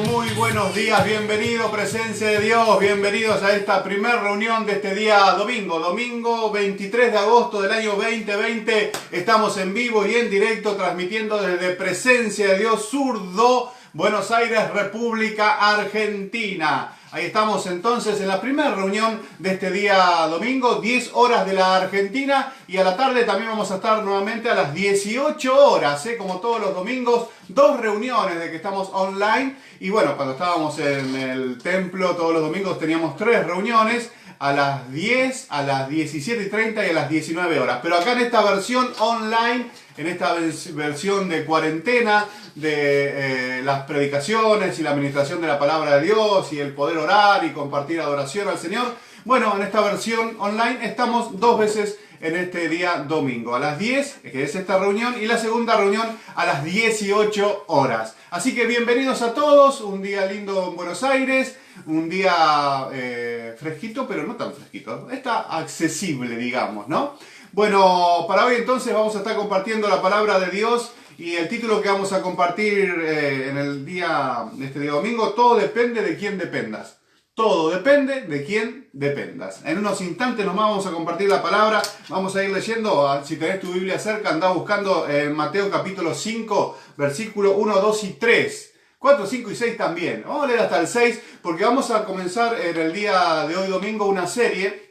Muy buenos días, bienvenido presencia de Dios, bienvenidos a esta primera reunión de este día domingo 23 de agosto del año 2020. Estamos en vivo y en directo transmitiendo desde presencia de Dios Zurdo, Buenos Aires, República Argentina. Ahí estamos entonces en la primera reunión de este día domingo, 10 horas de la Argentina, y a la tarde también vamos a estar nuevamente a las 18 horas, como todos los domingos, 2 reuniones de que estamos online. Y bueno, cuando estábamos en el templo todos los domingos teníamos 3 reuniones, a las 10, a las 17:30 y a las 19 horas. Pero acá en esta versión online, en esta versión de cuarentena, de las predicaciones y la administración de la palabra de Dios y el poder orar y compartir adoración al Señor, bueno, en esta versión online estamos 2 veces en este día domingo, a las 10, que es esta reunión, y la segunda reunión a las 18 horas. Así que bienvenidos a todos, un día lindo en Buenos Aires, un día fresquito, pero no tan fresquito, está accesible, digamos, ¿no? Bueno, para hoy entonces vamos a estar compartiendo la palabra de Dios, y el título que vamos a compartir en el día, este día domingo: todo depende de quién dependas. Todo depende de quién dependas. En unos instantes nomás vamos a compartir la palabra. Vamos a ir leyendo, si tenés tu Biblia cerca, andá buscando en Mateo capítulo 5, versículo 1, 2 y 3. 4, 5 y 6 también. Vamos a leer hasta el 6 porque vamos a comenzar en el día de hoy domingo una serie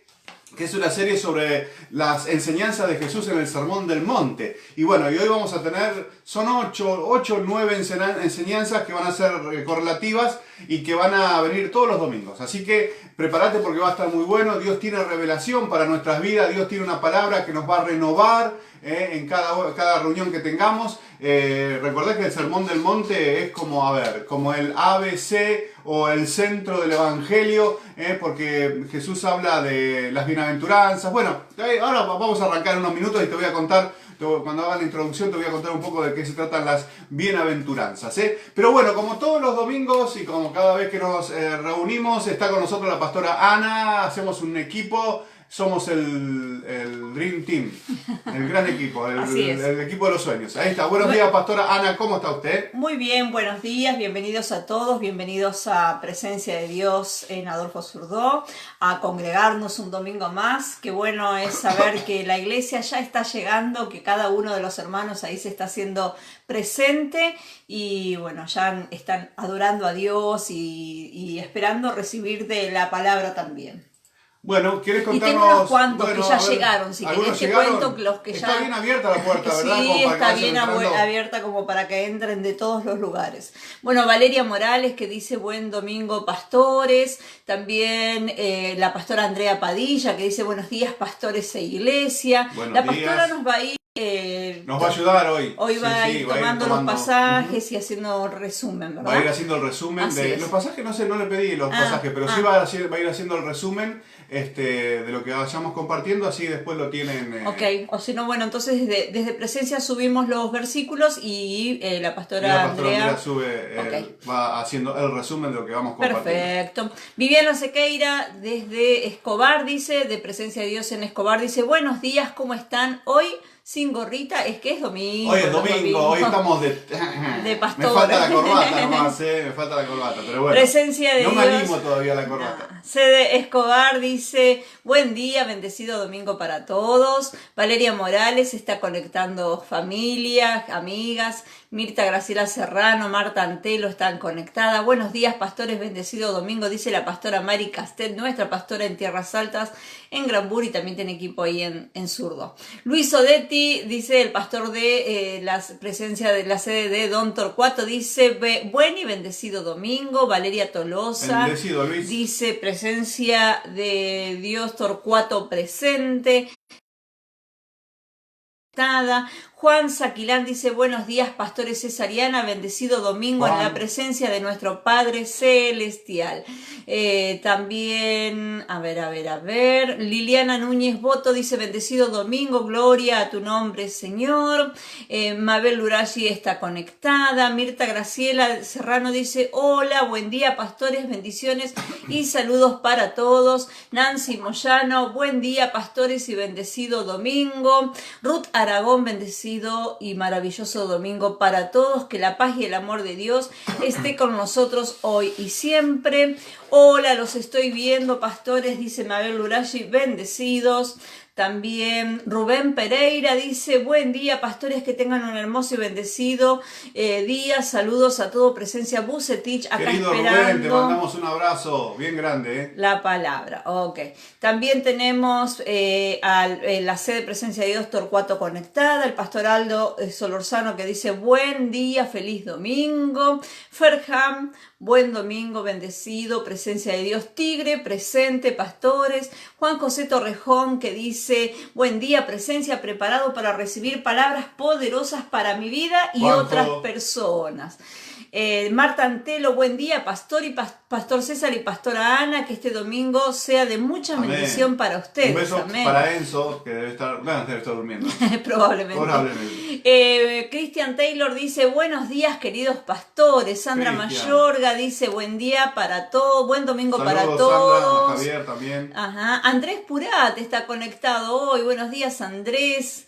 que es una serie sobre las enseñanzas de Jesús en el Sermón del Monte. Y bueno, y hoy vamos a tener, son 8 o 9 enseñanzas que van a ser correlativas y que van a venir todos los domingos. Así que prepárate porque va a estar muy bueno. Dios tiene revelación para nuestras vidas, Dios tiene una palabra que nos va a renovar en cada reunión que tengamos. Recordad que el Sermón del Monte es como, como el ABC o el centro del Evangelio, porque Jesús habla de las bienaventuranzas. Bueno, ahora vamos a arrancar en unos minutos y te voy a contar, cuando haga la introducción te voy a contar un poco de qué se tratan las bienaventuranzas. Pero bueno, como todos los domingos y como cada vez que nos reunimos, está con nosotros la pastora Ana, hacemos un equipo. somos el Dream Team, el gran equipo, el equipo de los sueños. Ahí está. Buenos días, Pastora Ana, ¿cómo está usted? Muy bien, buenos días, bienvenidos a todos, bienvenidos a Presencia de Dios en Adolfo Zurdó, a congregarnos un domingo más. Qué bueno es saber que la iglesia ya está llegando, que cada uno de los hermanos ahí se está haciendo presente y bueno, ya están adorando a Dios y esperando recibir de la palabra también. Bueno, ¿quieres contarnos? Y tengo unos cuantos que ya llegaron, si querés te cuento los que está ya... Está bien abierta la puerta, ¿verdad? Sí, está bien abierta como para que entren de todos los lugares. Bueno, Valeria Morales que dice buen domingo pastores, también la pastora Andrea Padilla que dice buenos días pastores e iglesia. La pastora nos va a ir... nos va a ayudar hoy. Hoy va a ir tomando los pasajes y haciendo resumen, ¿verdad? Va a ir haciendo el resumen de los pasajes, no le pedí los pasajes, pero sí va a ir haciendo el resumen de lo que vayamos compartiendo, así después lo tienen. Ok, o si no, bueno, entonces desde Presencia subimos los versículos y la pastora Andrea sube, va haciendo el resumen de lo que vamos compartiendo. Perfecto. Viviana Sequeira desde Escobar dice, de Presencia de Dios en Escobar, dice buenos días, ¿cómo están? Hoy sin gorrita, es que es domingo. Hoy es domingo, hoy estamos de pastor. Me falta la corbata nomás, me falta la corbata, pero bueno. Presencia de Dios. No me animo todavía a la corbata. Sede Escobar dice, buen día, bendecido domingo para todos. Valeria Morales está conectando familia, amigas. Mirta Graciela Serrano, Marta Antelo están conectadas. Buenos días, pastores, bendecido domingo, dice la pastora Mari Castet, nuestra pastora en Tierras Altas, en Granbury, también tiene equipo ahí en Zurdo. Luis Odetti, dice el pastor de la presencia de la sede de Don Torcuato, dice buen y bendecido domingo. Valeria Tolosa, bendecido, Luis. Dice presencia de Dios Torcuato presente. Juan Saquilán dice buenos días pastores Cesariana, bendecido domingo Juan. En la presencia de nuestro Padre Celestial. También, a ver, Liliana Núñez Boto dice bendecido domingo, gloria a tu nombre Señor. Mabel Urashi está conectada. Mirta Graciela Serrano dice hola, buen día pastores, bendiciones y saludos para todos. Nancy Moyano, buen día pastores y bendecido domingo. Ruth Aragón, bendecido y maravilloso domingo para todos, que la paz y el amor de Dios esté con nosotros hoy y siempre. Hola, los estoy viendo pastores, dice Mabel Lurashi, bendecidos. También Rubén Pereira dice, buen día pastores, que tengan un hermoso y bendecido día, saludos a todo Presencia Bucetich, acá querido esperando. Rubén, te mandamos un abrazo bien grande. La palabra, ok. También tenemos la sede Presencia de Dios Torcuato conectada, el pastor Aldo Solorzano que dice, buen día, feliz domingo. Ferham, buen domingo, bendecido, presencia de Dios, Tigre, presente, pastores. Juan José Torrejón que dice, buen día, presencia, preparado para recibir palabras poderosas para mi vida y Juanjo. Otras personas. Marta Antelo, buen día, pastor y pastor César y pastora Ana, que este domingo sea de mucha bendición para ustedes. Un beso Amén. para Enzo, que debe estar durmiendo. Probablemente. Christian Taylor dice, buenos días, queridos pastores. Sandra Mayorga dice, buen día para todos, buen domingo saludos, para todos. Sandra, Javier también. Ajá. Andrés Purat está conectado hoy. Buenos días, Andrés.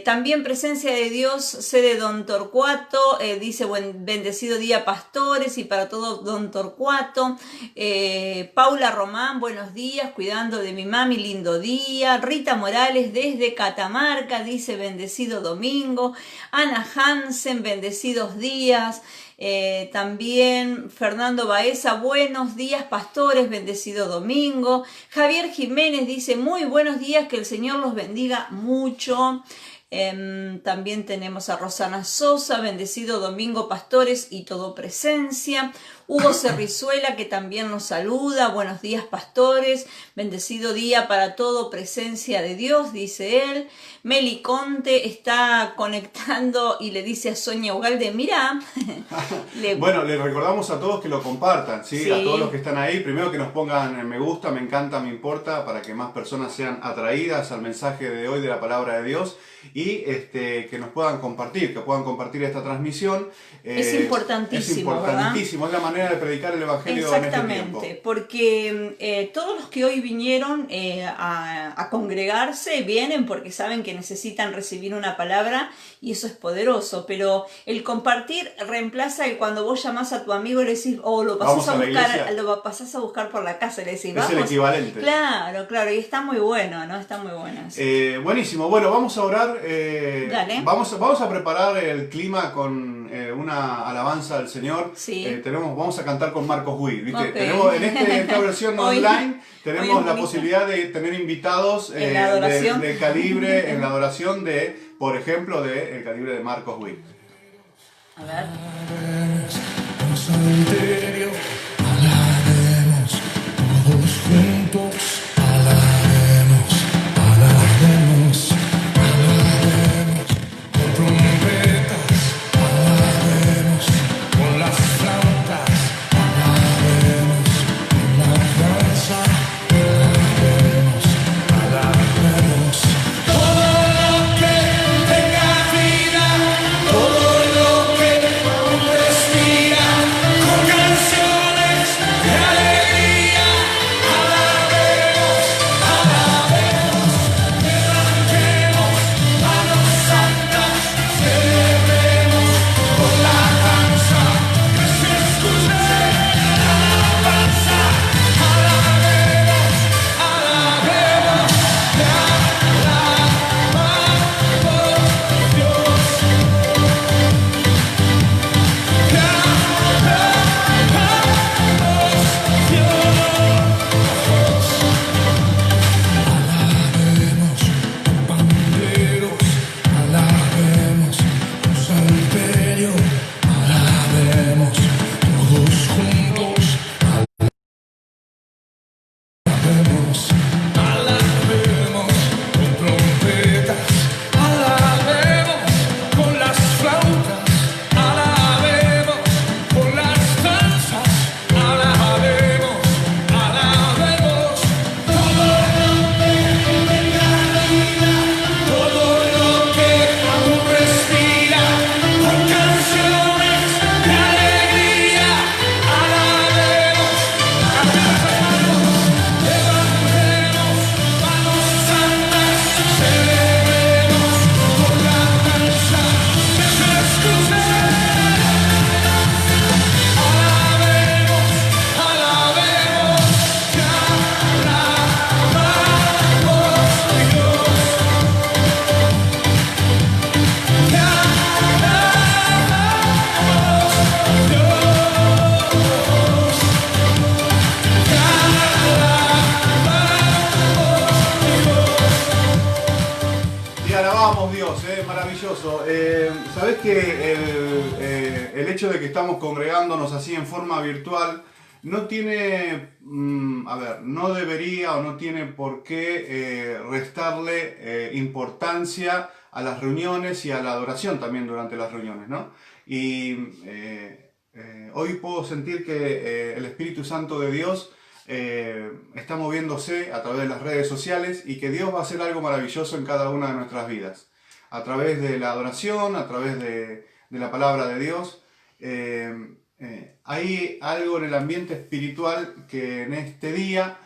También presencia de Dios, sede Don Torcuato, dice bendecido día pastores y para todo Don Torcuato. Paula Román, buenos días, cuidando de mi mami, lindo día. Rita Morales desde Catamarca dice bendecido domingo. Ana Hansen, bendecidos días. También Fernando Baeza, buenos días pastores, bendecido domingo. Javier Jiménez dice muy buenos días, que el Señor los bendiga mucho. También tenemos a Rosana Sosa, bendecido domingo pastores y todo presencia. Hugo Cerrizuela que también nos saluda, buenos días pastores, bendecido día para todo presencia de Dios, dice él. Meli Conte está conectando y le dice a Sonia Ugalde, mira. Bueno, les recordamos a todos que lo compartan, ¿sí? A todos los que están ahí, primero que nos pongan me gusta, me encanta, me importa, para que más personas sean atraídas al mensaje de hoy de la palabra de Dios y que nos puedan compartir, esta transmisión. Es importantísimo, es importantísimo, ¿verdad? Es la manera manera de predicar el Evangelio en este tiempo. Exactamente, porque todos los que hoy vinieron a congregarse vienen porque saben que necesitan recibir una palabra y eso es poderoso, pero el compartir reemplaza que cuando vos llamás a tu amigo y le decís, o lo pasás Vamos a la buscar, iglesia. lo pasás a buscar por la casa y le decís, Es vamos. el equivalente. Claro, claro, y está muy bueno, ¿no? Está muy bueno eso. Buenísimo, bueno, vamos a orar. Dale. Vamos a preparar el clima con una alabanza al Señor. Sí. Vamos a cantar con Marcos Witt, ¿viste? Ok. Tenemos en esta versión Hoy- online tenemos hoy la es posibilidad de tener invitados En la adoración. de calibre en la adoración de, por ejemplo, el calibre de Marcos Witt. A ver. Un salterio, alabaremos todos juntos, alabaremos, alabaremos, alabaremos con trompetas, alabaremos con las flautas, alabaremos con la danza, alabaremos, alabaremos todo lo que tenga vida, todo lo que respira, con canciones de alegría, alabaremos, alabaremos, levantemos manos santas, celebremos con la danza, que se escuche la alabanza, alabaremos, alabaremos, te alabamos, Dios. Alabaremos con panderos, alabaremos con salterio, alabaremos todos juntos, alabaremos con trompetas, alabaremos con las flautas, alabaremos con las danzas, alabaremos, alabaremos todo lo que tenga vida, todo lo que aún respira, con canciones de alegría, alabaremos, levantemos manos santas, celebremos con la danza, que se escuche, alabaremos, alabaremos, te alabamos, Dios, te alabamos, Dios, te Te alabamos, Dios, maravilloso. ¿Sabés que el hecho de que estamos congregándonos así en forma virtual no tiene, no debería o no tiene por qué restarle importancia a las reuniones y a la adoración también durante las reuniones, ¿no? Y hoy puedo sentir que el Espíritu Santo de Dios está moviéndose a través de las redes sociales y que Dios va a hacer algo maravilloso en cada una de nuestras vidas. A través de la adoración, a través de la palabra de Dios. Hay algo en el ambiente espiritual que en este día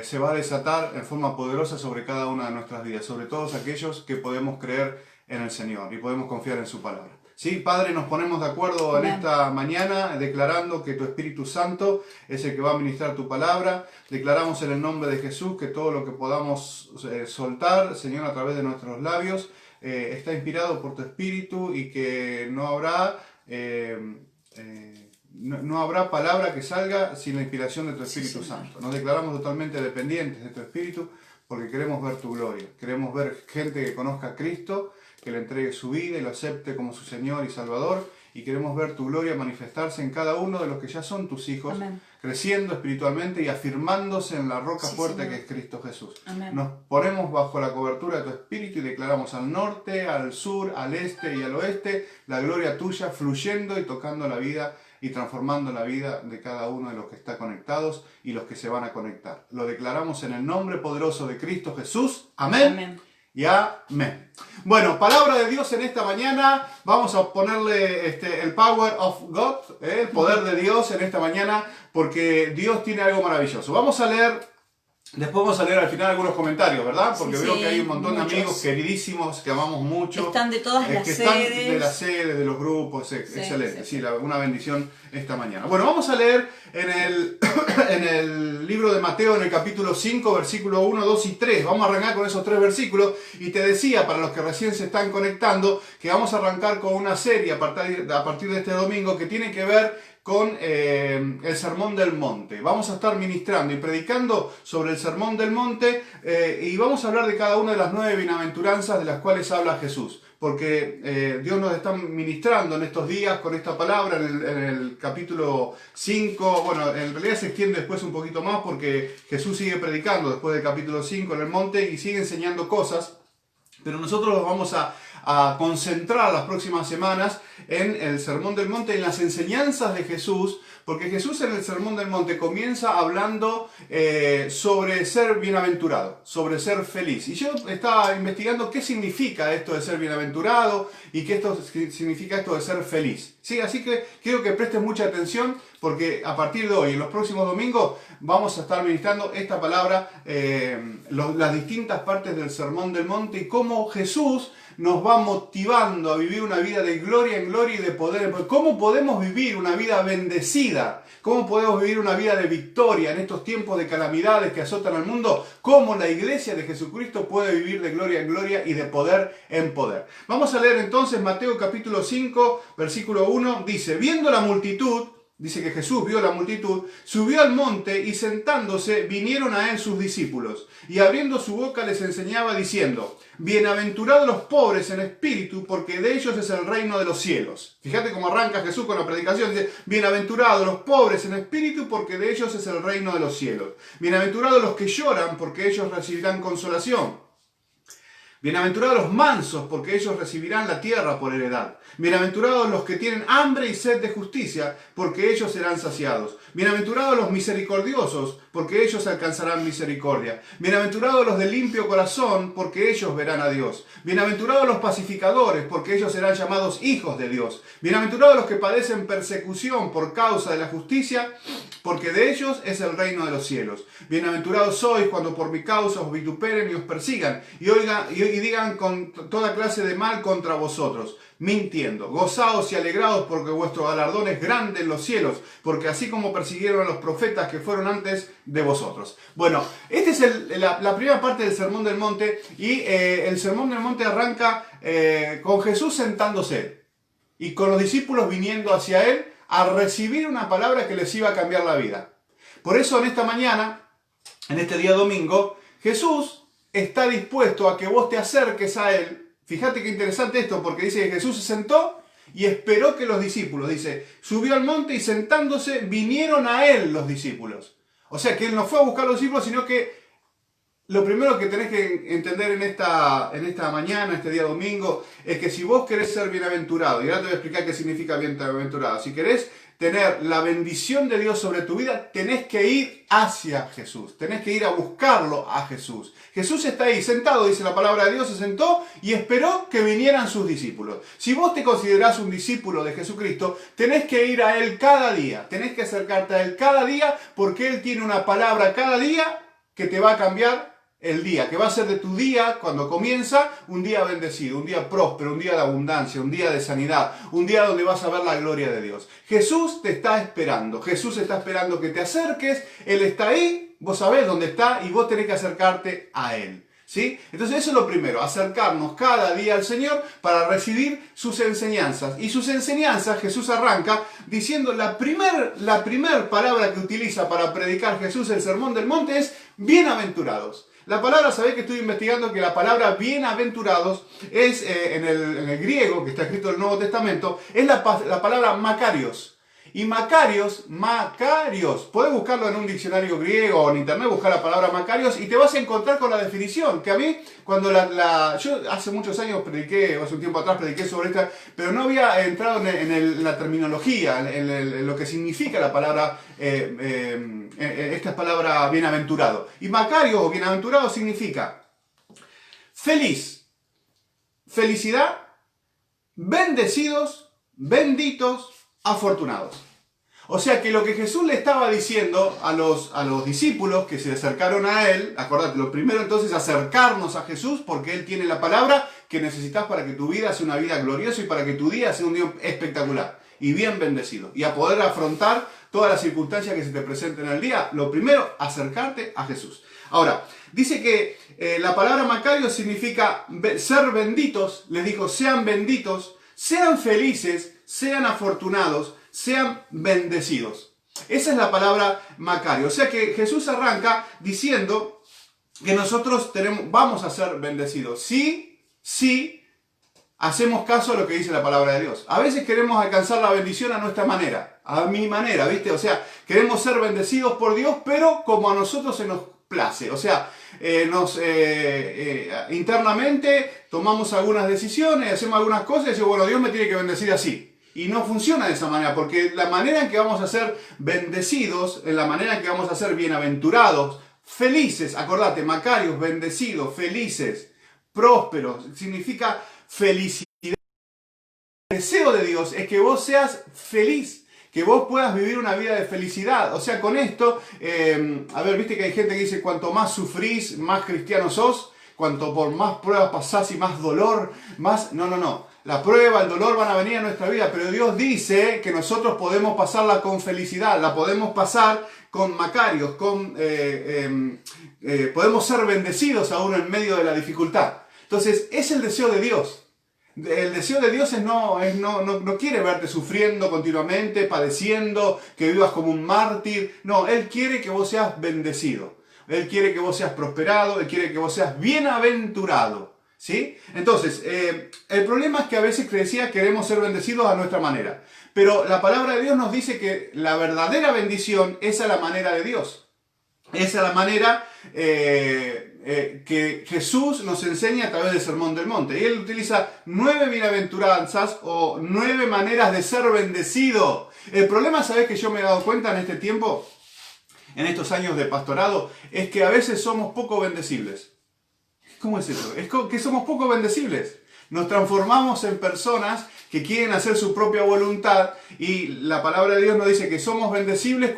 se va a desatar en forma poderosa sobre cada una de nuestras vidas, sobre todos aquellos que podemos creer en el Señor y podemos confiar en su palabra. Sí, Padre, nos ponemos de acuerdo en esta mañana declarando que tu Espíritu Santo es el que va a ministrar tu palabra. Declaramos en el nombre de Jesús que todo lo que podamos soltar, Señor, a través de nuestros labios, está inspirado por tu Espíritu y que no habrá palabra que salga sin la inspiración de tu Espíritu Santo. Nos declaramos totalmente dependientes de tu Espíritu porque queremos ver tu gloria. Queremos ver gente que conozca a Cristo, que le entregue su vida y lo acepte como su Señor y Salvador. Y queremos ver tu gloria manifestarse en cada uno de los que ya son tus hijos, Amén. creciendo espiritualmente y afirmándose en la roca fuerte Señor. que es Cristo Jesús. Amén. Nos ponemos bajo la cobertura de tu Espíritu y declaramos al norte, al sur, al este y al oeste la gloria tuya fluyendo y tocando la vida y transformando la vida de cada uno de los que están conectados y los que se van a conectar. Lo declaramos en el nombre poderoso de Cristo Jesús. Amén. Amén. y amén. Bueno, palabra de Dios en esta mañana. Vamos a ponerle el power of God, el poder de Dios en esta mañana, porque Dios tiene algo maravilloso. Vamos a leer. Después vamos a leer al final algunos comentarios, ¿verdad? Porque Sí, veo que hay un montón muchos. de amigos queridísimos que amamos mucho. Están de todas las que están sedes. de las sedes, de los grupos, excelente. Sí. Sí, una bendición esta mañana. Bueno, vamos a leer en el libro de Mateo, en el capítulo 5, versículo 1, 2 y 3. Vamos a arrancar con esos 3 versículos. Y te decía, para los que recién se están conectando, que vamos a arrancar con una serie a partir de este domingo que tiene que ver con el Sermón del Monte. Vamos a estar ministrando y predicando sobre el Sermón del Monte y vamos a hablar de cada una de las 9 bienaventuranzas de las cuales habla Jesús. Porque Dios nos está ministrando en estos días con esta palabra en el capítulo 5. Bueno, en realidad se extiende después un poquito más porque Jesús sigue predicando después del capítulo 5 en el monte y sigue enseñando cosas. Pero nosotros los vamos a concentrar las próximas semanas en el Sermón del Monte, en las enseñanzas de Jesús, porque Jesús en el Sermón del Monte comienza hablando sobre ser bienaventurado, sobre ser feliz. Y yo estaba investigando qué significa esto de ser bienaventurado y qué significa esto de ser feliz. ¿Sí? Así que quiero que prestes mucha atención porque a partir de hoy, en los próximos domingos, vamos a estar ministrando esta palabra, las distintas partes del Sermón del Monte y cómo Jesús nos va motivando a vivir una vida de gloria en gloria y de poder en poder. ¿Cómo podemos vivir una vida bendecida? ¿Cómo podemos vivir una vida de victoria en estos tiempos de calamidades que azotan al mundo? ¿Cómo la iglesia de Jesucristo puede vivir de gloria en gloria y de poder en poder? Vamos a leer entonces Mateo capítulo 5, versículo 1. Dice, viendo la multitud, dice que Jesús vio la multitud, subió al monte y sentándose vinieron a él sus discípulos. Y abriendo su boca les enseñaba diciendo, bienaventurados los pobres en espíritu, porque de ellos es el reino de los cielos. Fíjate cómo arranca Jesús con la predicación. Dice, bienaventurados los pobres en espíritu, porque de ellos es el reino de los cielos. Bienaventurados los que lloran, porque ellos recibirán consolación. Bienaventurados los mansos, porque ellos recibirán la tierra por heredad. Bienaventurados los que tienen hambre y sed de justicia, porque ellos serán saciados. Bienaventurados los misericordiosos, porque ellos alcanzarán misericordia. Bienaventurados los de limpio corazón, porque ellos verán a Dios. Bienaventurados los pacificadores, porque ellos serán llamados hijos de Dios. Bienaventurados los que padecen persecución por causa de la justicia, porque de ellos es el reino de los cielos. Bienaventurados sois cuando por mi causa os vituperen y os persigan, y digan con toda clase de mal contra vosotros, mintiendo. Gozaos y alegraos porque vuestro galardón es grande en los cielos, porque así como persiguieron a los profetas que fueron antes de vosotros. Bueno, esta es la primera parte del Sermón del Monte, y el Sermón del Monte arranca con Jesús sentándose y con los discípulos viniendo hacia él a recibir una palabra que les iba a cambiar la vida. Por eso en esta mañana, en este día domingo, Jesús está dispuesto a que vos te acerques a él. Fíjate qué interesante esto, porque dice que Jesús se sentó y esperó que los discípulos, dice, subió al monte y sentándose vinieron a él los discípulos. O sea que él no fue a buscar a los discípulos, sino que lo primero que tenés que entender en esta mañana, este día domingo, es que si vos querés ser bienaventurado, y ahora te voy a explicar qué significa bienaventurado, si querés tener la bendición de Dios sobre tu vida, tenés que ir hacia Jesús, tenés que ir a buscarlo a Jesús. Jesús está ahí sentado, dice la palabra de Dios, se sentó y esperó que vinieran sus discípulos. Si vos te considerás un discípulo de Jesucristo, tenés que ir a Él cada día, tenés que acercarte a Él cada día, porque Él tiene una palabra cada día que te va a cambiar el día, que va a ser de tu día, cuando comienza, un día bendecido, un día próspero, un día de abundancia, un día de sanidad, un día donde vas a ver la gloria de Dios. Jesús te está esperando, Jesús está esperando que te acerques, Él está ahí, vos sabés dónde está y vos tenés que acercarte a Él. ¿Sí? Entonces eso es lo primero, acercarnos cada día al Señor para recibir sus enseñanzas. Y sus enseñanzas Jesús arranca diciendo la primer palabra que utiliza para predicar Jesús el Sermón del Monte es bienaventurados. La palabra, sabéis que estoy investigando que la palabra bienaventurados es, en el griego, que está escrito en el Nuevo Testamento, es la palabra makarios. Y Macarios, podés buscarlo en un diccionario griego o en internet, buscar la palabra Macarios y te vas a encontrar con la definición, que a mí, cuando yo hace muchos años hace un tiempo atrás prediqué sobre esta, pero no había entrado en la terminología, en lo que significa la palabra, esta palabra bienaventurado. Y Macarios o bienaventurado significa feliz, felicidad, bendecidos, benditos, afortunados. O sea que lo que Jesús le estaba diciendo a los discípulos que se acercaron a Él, acordate, lo primero entonces es acercarnos a Jesús porque Él tiene la palabra que necesitas para que tu vida sea una vida gloriosa y para que tu día sea un día espectacular y bien bendecido. Y a poder afrontar todas las circunstancias que se te presenten en el día, lo primero, acercarte a Jesús. Ahora, dice que la palabra Macario significa ser benditos, les dijo, sean benditos, sean felices, sean afortunados, sean bendecidos. Esa es la palabra Macario. O sea que Jesús arranca diciendo que nosotros vamos a ser bendecidos. Sí, hacemos caso a lo que dice la palabra de Dios. A veces queremos alcanzar la bendición a nuestra manera, a mi manera, ¿viste? O sea, queremos ser bendecidos por Dios, pero como a nosotros se nos place. O sea, internamente tomamos algunas decisiones, hacemos algunas cosas y decimos, bueno, Dios me tiene que bendecir así. Y no funciona de esa manera, porque la manera en que vamos a ser bendecidos, en la manera en que vamos a ser bienaventurados, felices, acordate, Macarios, bendecidos, felices, prósperos, significa felicidad. El deseo de Dios es que vos seas feliz, que vos puedas vivir una vida de felicidad. O sea, con esto, viste que hay gente que dice, cuanto más sufrís, más cristiano sos, cuanto por más pruebas pasás y más dolor, más... No. La prueba, el dolor van a venir a nuestra vida, pero Dios dice que nosotros podemos pasarla con felicidad, la podemos pasar con Macarios, podemos ser bendecidos aún en medio de la dificultad. Entonces, es el deseo de Dios. El deseo de Dios no quiere verte sufriendo continuamente, padeciendo, que vivas como un mártir. No, Él quiere que vos seas bendecido. Él quiere que vos seas prosperado, Él quiere que vos seas bienaventurado. ¿Sí? Entonces, el problema es que a veces queremos ser bendecidos a nuestra manera. Pero la palabra de Dios nos dice que la verdadera bendición es a la manera de Dios. Es a la manera que Jesús nos enseña a través del Sermón del Monte. Y Él utiliza 9 bienaventuranzas o 9 maneras de ser bendecido. El problema, ¿sabes?, que yo me he dado cuenta en este tiempo, en estos años de pastorado, es que a veces somos poco bendecibles. ¿Cómo es eso? Es que somos poco bendecibles. Nos transformamos en personas que quieren hacer su propia voluntad y la palabra de Dios nos dice que somos bendecibles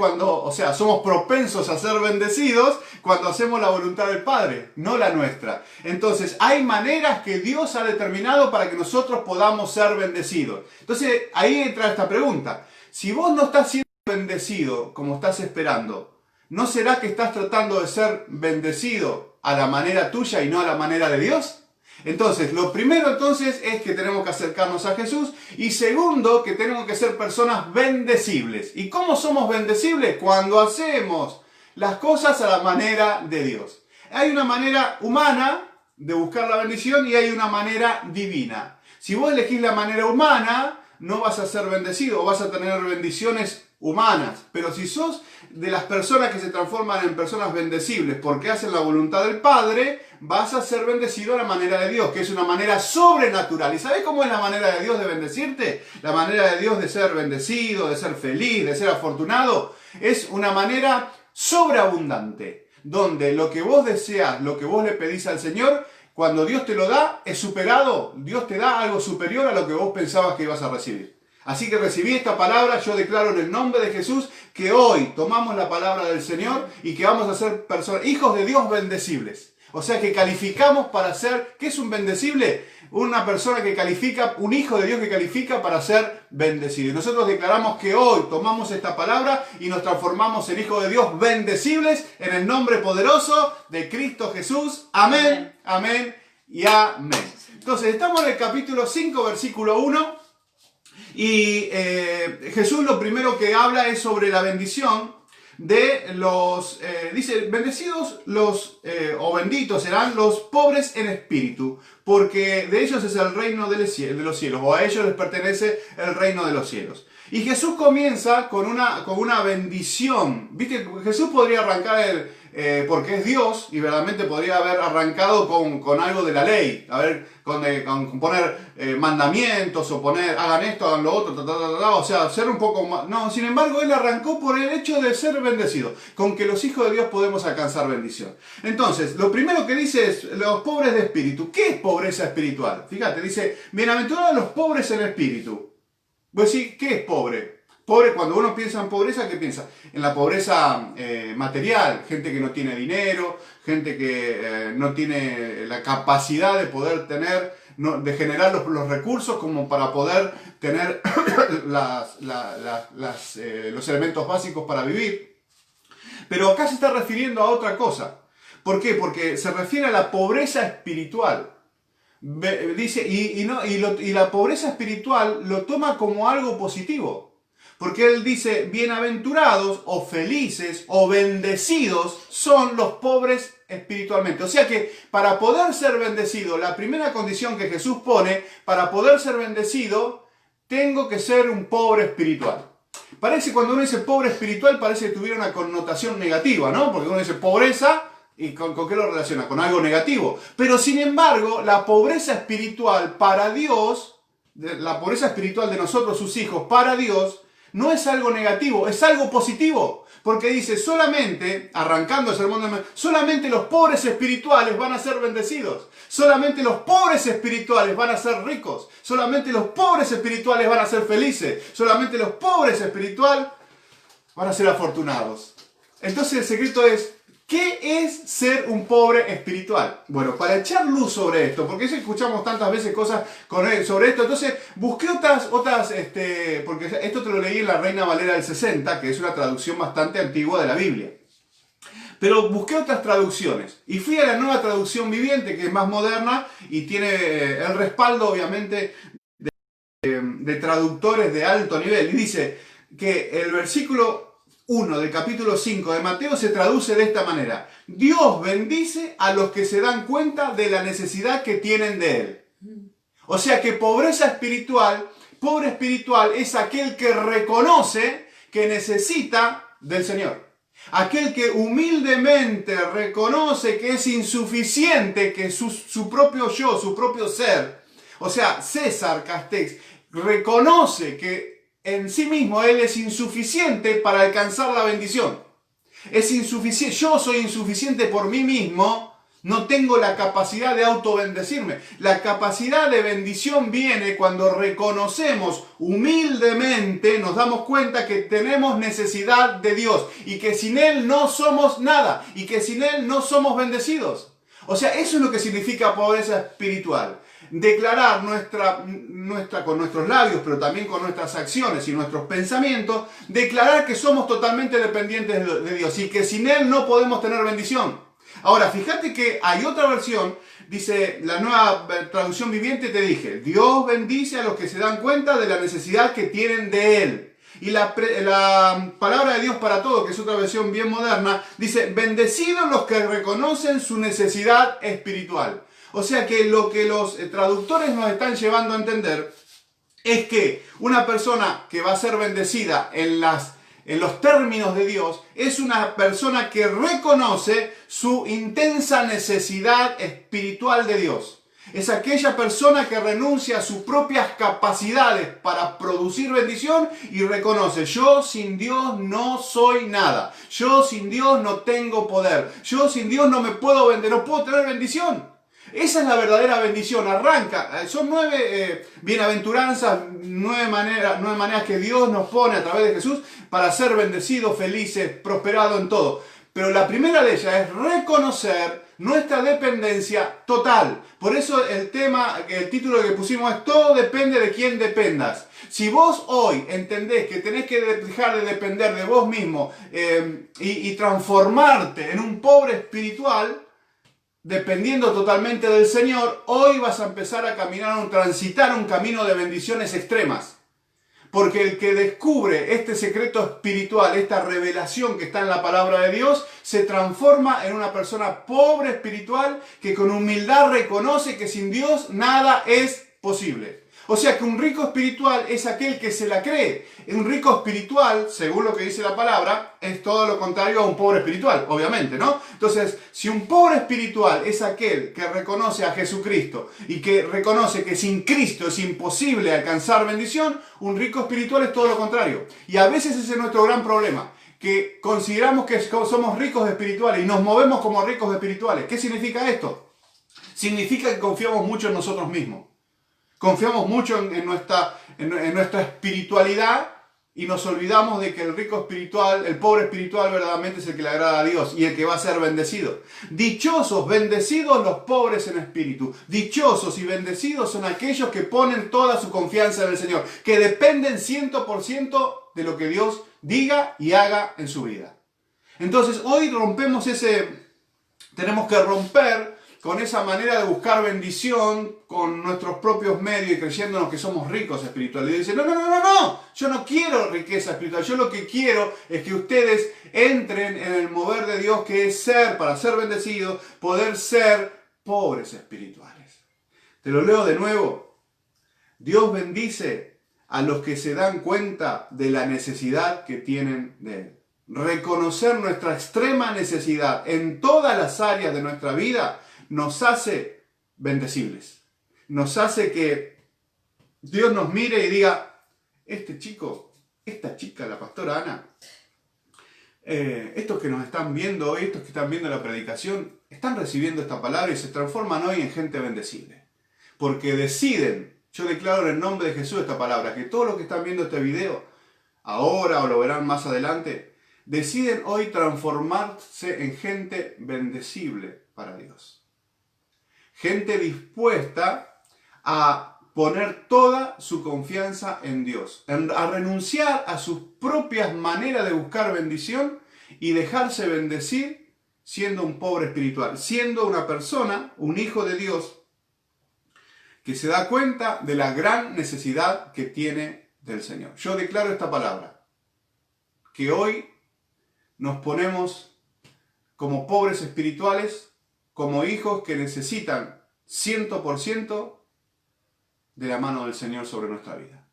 somos propensos a ser bendecidos cuando hacemos la voluntad del Padre, no la nuestra. Entonces, hay maneras que Dios ha determinado para que nosotros podamos ser bendecidos. Entonces, ahí entra esta pregunta. Si vos no estás siendo bendecido como estás esperando, ¿no será que estás tratando de ser bendecido a la manera tuya y no a la manera de Dios? Entonces, lo primero es que tenemos que acercarnos a Jesús y segundo, que tenemos que ser personas bendecibles. ¿Y cómo somos bendecibles? Cuando hacemos las cosas a la manera de Dios. Hay una manera humana de buscar la bendición y hay una manera divina. Si vos elegís la manera humana, no vas a ser bendecido, vas a tener bendiciones humanas. Pero si sos de las personas que se transforman en personas bendecibles porque hacen la voluntad del Padre, vas a ser bendecido a la manera de Dios, que es una manera sobrenatural. ¿Y sabés cómo es la manera de Dios de bendecirte? La manera de Dios de ser bendecido, de ser feliz, de ser afortunado, es una manera sobreabundante, donde lo que vos deseas, lo que vos le pedís al Señor, cuando Dios te lo da, es superado. Dios te da algo superior a lo que vos pensabas que ibas a recibir. Así que recibí esta palabra, yo declaro en el nombre de Jesús que hoy tomamos la palabra del Señor y que vamos a ser hijos de Dios bendecibles. O sea que calificamos para ser, ¿qué es un bendecible? Una persona que califica, un hijo de Dios que califica para ser bendecido. Y nosotros declaramos que hoy tomamos esta palabra y nos transformamos en hijos de Dios bendecibles en el nombre poderoso de Cristo Jesús. Amén, amén y amén. Entonces estamos en el capítulo 5, versículo 1. Y Jesús lo primero que habla es sobre la bendición de los, dice, bendecidos o benditos serán los pobres en espíritu, porque de ellos es el reino de los cielos, o a ellos les pertenece el reino de los cielos. Y Jesús comienza con una bendición. ¿Viste? Jesús podría arrancar porque es Dios y verdaderamente podría haber arrancado con algo de la ley, con poner mandamientos o poner hagan esto, hagan lo otro, o sea, ser un poco más... No, sin embargo, él arrancó por el hecho de ser bendecido, con que los hijos de Dios podemos alcanzar bendición. Entonces, lo primero que dice es los pobres de espíritu. ¿Qué es pobreza espiritual? Fíjate, dice, bienaventurados los pobres en espíritu. Pues sí, ¿qué es pobre? Pobre, cuando uno piensa en pobreza, ¿qué piensa? En la pobreza material, gente que no tiene dinero, gente que no tiene la capacidad de poder tener, de generar los recursos como para poder tener los elementos básicos para vivir. Pero acá se está refiriendo a otra cosa. ¿Por qué? Porque se refiere a la pobreza espiritual. Dice, y la pobreza espiritual lo toma como algo positivo. Porque él dice, bienaventurados o felices o bendecidos son los pobres espiritualmente. O sea que para poder ser bendecido, la primera condición que Jesús pone, para poder ser bendecido, tengo que ser un pobre espiritual. Parece, cuando uno dice pobre espiritual, parece que tuviera una connotación negativa, ¿no? Porque uno dice pobreza, ¿y con qué lo relaciona? Con algo negativo. Pero sin embargo, la pobreza espiritual para Dios, la pobreza espiritual de nosotros, sus hijos, para Dios, no es algo negativo, es algo positivo. Porque dice, solamente, arrancando el sermón de solamente los pobres espirituales van a ser bendecidos. Solamente los pobres espirituales van a ser ricos. Solamente los pobres espirituales van a ser felices. Solamente los pobres espirituales van a ser afortunados. Entonces el secreto es, ¿qué es ser un pobre espiritual? Bueno, para echar luz sobre esto, porque escuchamos tantas veces cosas sobre esto, entonces busqué otras, porque esto te lo leí en la Reina Valera del 60, que es una traducción bastante antigua de la Biblia. Pero busqué otras traducciones y fui a la Nueva Traducción Viviente, que es más moderna y tiene el respaldo, obviamente, de traductores de alto nivel. Y dice que el versículo 1 del capítulo 5 de Mateo se traduce de esta manera: Dios bendice a los que se dan cuenta de la necesidad que tienen de Él. O sea que pobre espiritual es aquel que reconoce que necesita del Señor. Aquel que humildemente reconoce que es insuficiente, que su propio yo, su propio ser, o sea, César Castex, reconoce que en sí mismo él es insuficiente para alcanzar la bendición. Es insuficiente. Yo soy insuficiente por mí mismo. No tengo la capacidad de autobendecirme. La capacidad de bendición viene cuando reconocemos humildemente, nos damos cuenta que tenemos necesidad de Dios y que sin Él no somos nada y que sin Él no somos bendecidos. O sea, eso es lo que significa pobreza espiritual. Declarar con nuestros labios, pero también con nuestras acciones y nuestros pensamientos, declarar que somos totalmente dependientes de Dios y que sin Él no podemos tener bendición. Ahora, fíjate que hay otra versión, dice la Nueva Traducción Viviente, te dije, Dios bendice a los que se dan cuenta de la necesidad que tienen de Él. Y la palabra de Dios para todo, que es otra versión bien moderna, dice, bendecidos los que reconocen su necesidad espiritual. O sea que lo que los traductores nos están llevando a entender es que una persona que va a ser bendecida en los términos de Dios es una persona que reconoce su intensa necesidad espiritual de Dios. Es aquella persona que renuncia a sus propias capacidades para producir bendición y reconoce, yo sin Dios no soy nada. Yo sin Dios no tengo poder. Yo sin Dios no me puedo no puedo tener bendición. Esa es la verdadera bendición. Arranca. Son 9 bienaventuranzas, 9 maneras que Dios nos pone a través de Jesús para ser bendecidos, felices, prosperados en todo. Pero la primera de ellas es reconocer nuestra dependencia total. Por eso el título que pusimos es todo depende de quién dependas. Si vos hoy entendés que tenés que dejar de depender de vos mismo y transformarte en un pobre espiritual, dependiendo totalmente del Señor, hoy vas a empezar a transitar un camino de bendiciones extremas. Porque el que descubre este secreto espiritual, esta revelación que está en la palabra de Dios, se transforma en una persona pobre espiritual que con humildad reconoce que sin Dios nada es posible. O sea que un rico espiritual es aquel que se la cree. Un rico espiritual, según lo que dice la palabra, es todo lo contrario a un pobre espiritual, obviamente, ¿no? Entonces, si un pobre espiritual es aquel que reconoce a Jesucristo y que reconoce que sin Cristo es imposible alcanzar bendición, un rico espiritual es todo lo contrario. Y a veces ese es nuestro gran problema, que consideramos que somos ricos espirituales y nos movemos como ricos espirituales. ¿Qué significa esto? Significa que confiamos mucho en nosotros mismos. Confiamos mucho en nuestra espiritualidad y nos olvidamos de que el rico espiritual, el pobre espiritual verdaderamente es el que le agrada a Dios y el que va a ser bendecido. Dichosos, bendecidos los pobres en espíritu. Dichosos y bendecidos son aquellos que ponen toda su confianza en el Señor, que dependen 100% de lo que Dios diga y haga en su vida. Entonces hoy tenemos que romper con esa manera de buscar bendición con nuestros propios medios y creyéndonos que somos ricos espirituales. Y dicen, no, yo no quiero riqueza espiritual, yo lo que quiero es que ustedes entren en el mover de Dios, que es para ser bendecidos, poder ser pobres espirituales. Te lo leo de nuevo. Dios bendice a los que se dan cuenta de la necesidad que tienen de Él. Reconocer nuestra extrema necesidad en todas las áreas de nuestra vida nos hace bendecibles. Nos hace que Dios nos mire y diga, este chico, esta chica, la pastora Ana, estos que nos están viendo hoy, estos que están viendo la predicación, están recibiendo esta palabra y se transforman hoy en gente bendecible. Porque deciden, yo declaro en el nombre de Jesús esta palabra, que todos los que están viendo este video, ahora o lo verán más adelante, deciden hoy transformarse en gente bendecible para Dios. Gente dispuesta a poner toda su confianza en Dios, a renunciar a sus propias maneras de buscar bendición y dejarse bendecir siendo un pobre espiritual, siendo una persona, un hijo de Dios, que se da cuenta de la gran necesidad que tiene del Señor. Yo declaro esta palabra, que hoy nos ponemos como pobres espirituales, como hijos que necesitan 100% de la mano del Señor sobre nuestra vida.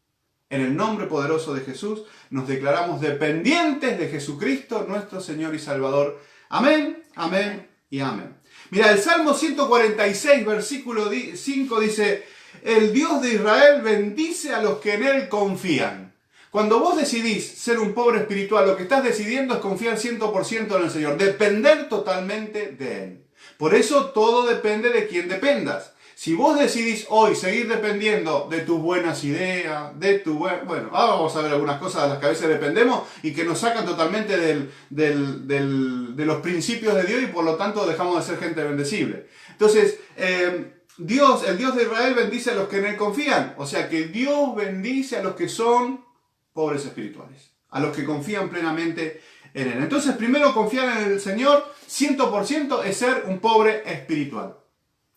En el nombre poderoso de Jesús nos declaramos dependientes de Jesucristo, nuestro Señor y Salvador. Amén, amén y amén. Mira, el Salmo 146, versículo 5 dice, el Dios de Israel bendice a los que en Él confían. Cuando vos decidís ser un pobre espiritual, lo que estás decidiendo es confiar 100% en el Señor, depender totalmente de Él. Por eso todo depende de quién dependas. Si vos decidís hoy seguir dependiendo de tus buenas ideas, bueno, ahora vamos a ver algunas cosas de las que a veces dependemos y que nos sacan totalmente de los principios de Dios y por lo tanto dejamos de ser gente bendecible. Entonces, el Dios de Israel bendice a los que en Él confían. O sea que Dios bendice a los que son pobres espirituales, a los que confían plenamente en Él. Entonces, primero, confiar en el Señor 100% es ser un pobre espiritual.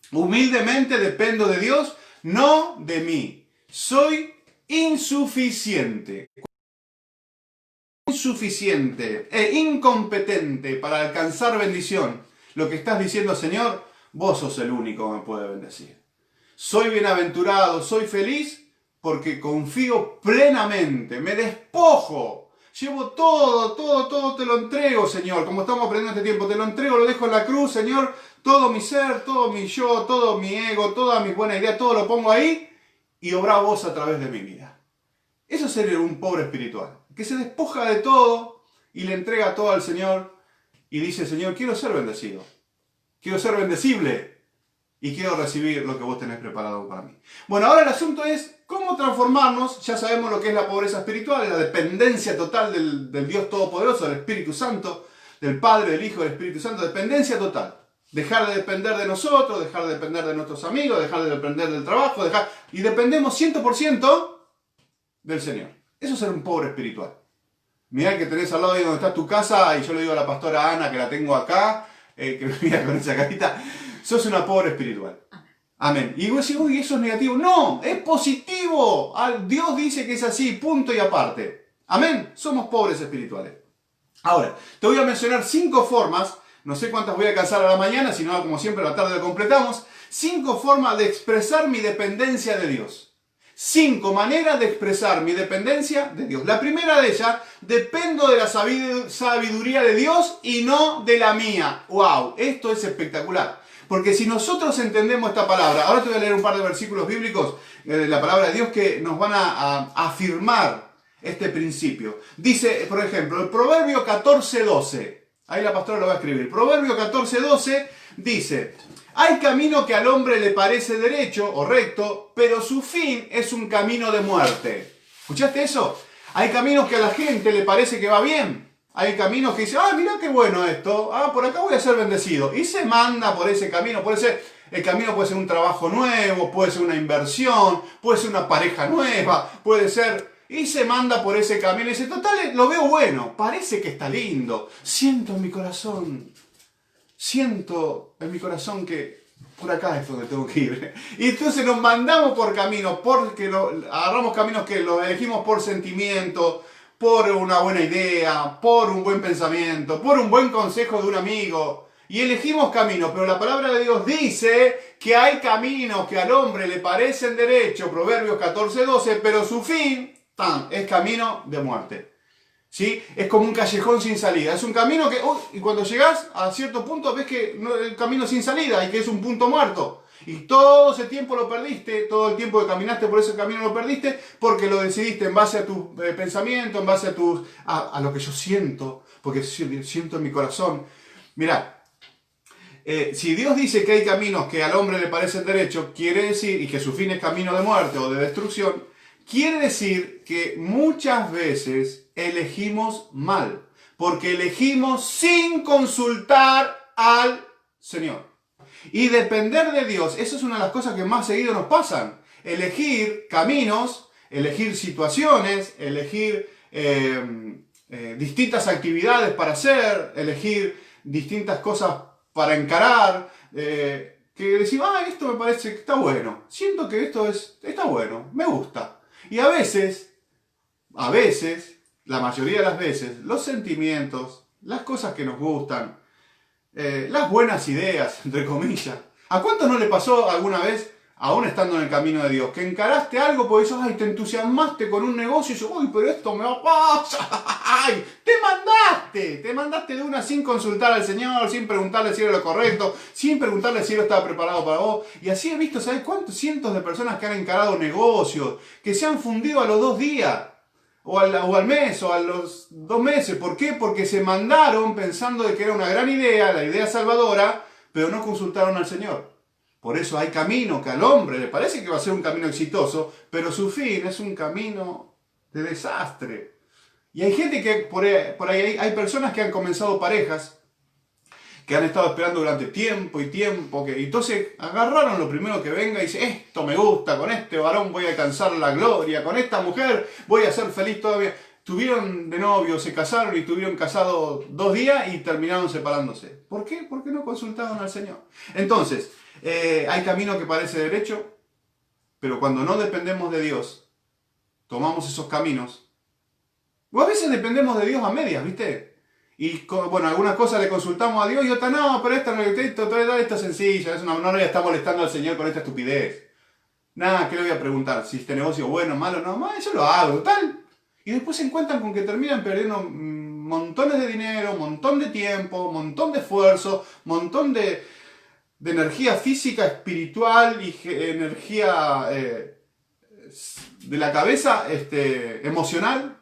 Humildemente dependo de Dios, no de mí. Soy insuficiente e incompetente para alcanzar bendición. Lo que estás diciendo, Señor, vos sos el único que me puede bendecir. Soy bienaventurado, soy feliz porque confío plenamente, me despojo. Llevo todo te lo entrego, Señor. Como estamos aprendiendo este tiempo, te lo entrego, lo dejo en la cruz, Señor. Todo mi ser, todo mi yo, todo mi ego, todas mis buenas ideas, todo lo pongo ahí y obra vos a través de mi vida. Eso es ser un pobre espiritual, que se despoja de todo y le entrega todo al Señor y dice, Señor, quiero ser bendecido, quiero ser bendecible y quiero recibir lo que vos tenés preparado para mí. Bueno, ahora el asunto es cómo transformarnos. Ya sabemos lo que es la pobreza espiritual, la dependencia total del Dios Todopoderoso, del Espíritu Santo, del Padre, del Hijo, del Espíritu Santo, dependencia total. Dejar de depender de nosotros, dejar de depender de nuestros amigos, dejar de depender del trabajo, y dependemos 100% del Señor. Eso es ser un pobre espiritual. Mirá que tenés al lado de donde está tu casa, y yo le digo a la pastora Ana, que la tengo acá, que me mira con esa carita, sos una pobre espiritual. Amén. Y vos decís, uy, eso es negativo. No, es positivo. Dios dice que es así, punto y aparte. Amén. Somos pobres espirituales. Ahora, te voy a mencionar 5 formas. No sé cuántas voy a alcanzar a la mañana, si no, como siempre, a la tarde lo completamos. 5 formas de expresar mi dependencia de Dios. 5 maneras de expresar mi dependencia de Dios. La primera de ellas, dependo de la sabiduría de Dios y no de la mía. ¡Wow! Esto es espectacular. Porque si nosotros entendemos esta palabra, ahora te voy a leer un par de versículos bíblicos de la palabra de Dios que nos van a afirmar este principio. Dice, por ejemplo, el Proverbio 14:12. Ahí la pastora lo va a escribir. Proverbio 14:12 dice: hay camino que al hombre le parece derecho o recto, pero su fin es un camino de muerte. ¿Escuchaste eso? Hay caminos que a la gente le parece que va bien. Hay caminos que dicen, mira qué bueno esto, por acá voy a ser bendecido. Y se manda por ese camino. El camino puede ser un trabajo nuevo, puede ser una inversión, puede ser una pareja nueva, puede ser... Y se manda por ese camino y dice, total, lo veo bueno, parece que está lindo. Siento en mi corazón que por acá es donde tengo que ir. Y entonces nos mandamos por caminos, porque agarramos caminos que los elegimos por sentimiento, por una buena idea, por un buen pensamiento, por un buen consejo de un amigo. Y elegimos caminos, pero la palabra de Dios dice que hay caminos que al hombre le parecen derecho, Proverbios 14:12, pero su fin es camino de muerte. ¿Sí? Es como un callejón sin salida. Es un camino que, y cuando llegas a cierto punto ves que el camino sin salida y que es un punto muerto. Y todo ese tiempo lo perdiste, todo el tiempo que caminaste por ese camino lo perdiste porque lo decidiste en base a tu pensamiento, en base a lo que yo siento, porque siento en mi corazón. Mirá, si Dios dice que hay caminos que al hombre le parecen derechos, quiere decir, y que su fin es camino de muerte o de destrucción, quiere decir que muchas veces elegimos mal, porque elegimos sin consultar al Señor. Y depender de Dios, eso es una de las cosas que más seguido nos pasan. Elegir caminos, elegir situaciones, elegir distintas actividades para hacer, elegir distintas cosas para encarar, que decimos, esto me parece que está bueno, siento que esto está bueno, me gusta. Y a veces, la mayoría de las veces, los sentimientos, las cosas que nos gustan, las buenas ideas, entre comillas. ¿A cuántos no le pasó alguna vez, aún estando en el camino de Dios, que encaraste algo porque te entusiasmaste con un negocio y dices, pero esto me va a pasar? ¡Ay! Te mandaste de una sin consultar al Señor, sin preguntarle si era lo correcto, sin preguntarle si Él estaba preparado para vos. Y así he visto, ¿sabes cuántos cientos de personas que han encarado negocios, que se han fundido a los 2 días? O al mes, o a los 2 meses. ¿Por qué? Porque se mandaron pensando de que era una gran idea, la idea salvadora, pero no consultaron al Señor. Por eso hay camino que al hombre le parece que va a ser un camino exitoso, pero su fin es un camino de desastre. Y hay gente que, por ahí hay personas que han comenzado parejas, que han estado esperando durante tiempo y tiempo, y entonces agarraron lo primero que venga y dice, esto me gusta, con este varón voy a alcanzar la gloria, con esta mujer voy a ser feliz todavía. Tuvieron de novio, se casaron y estuvieron casados 2 días y terminaron separándose. ¿Por qué? Porque no consultaron al Señor. Entonces, hay camino que parece derecho, pero cuando no dependemos de Dios, tomamos esos caminos, o a veces dependemos de Dios a medias, ¿viste? Y bueno, algunas cosas le consultamos a Dios y otras no, pero esta es sencilla, no le voy a estar molestando al Señor con esta estupidez. Nada, ¿qué le voy a preguntar? Si este negocio es bueno o malo, no, yo lo hago, tal. Y después se encuentran con que terminan perdiendo montones de dinero, un montón de tiempo, un montón de esfuerzo, un montón de energía física, espiritual y energía de la cabeza emocional,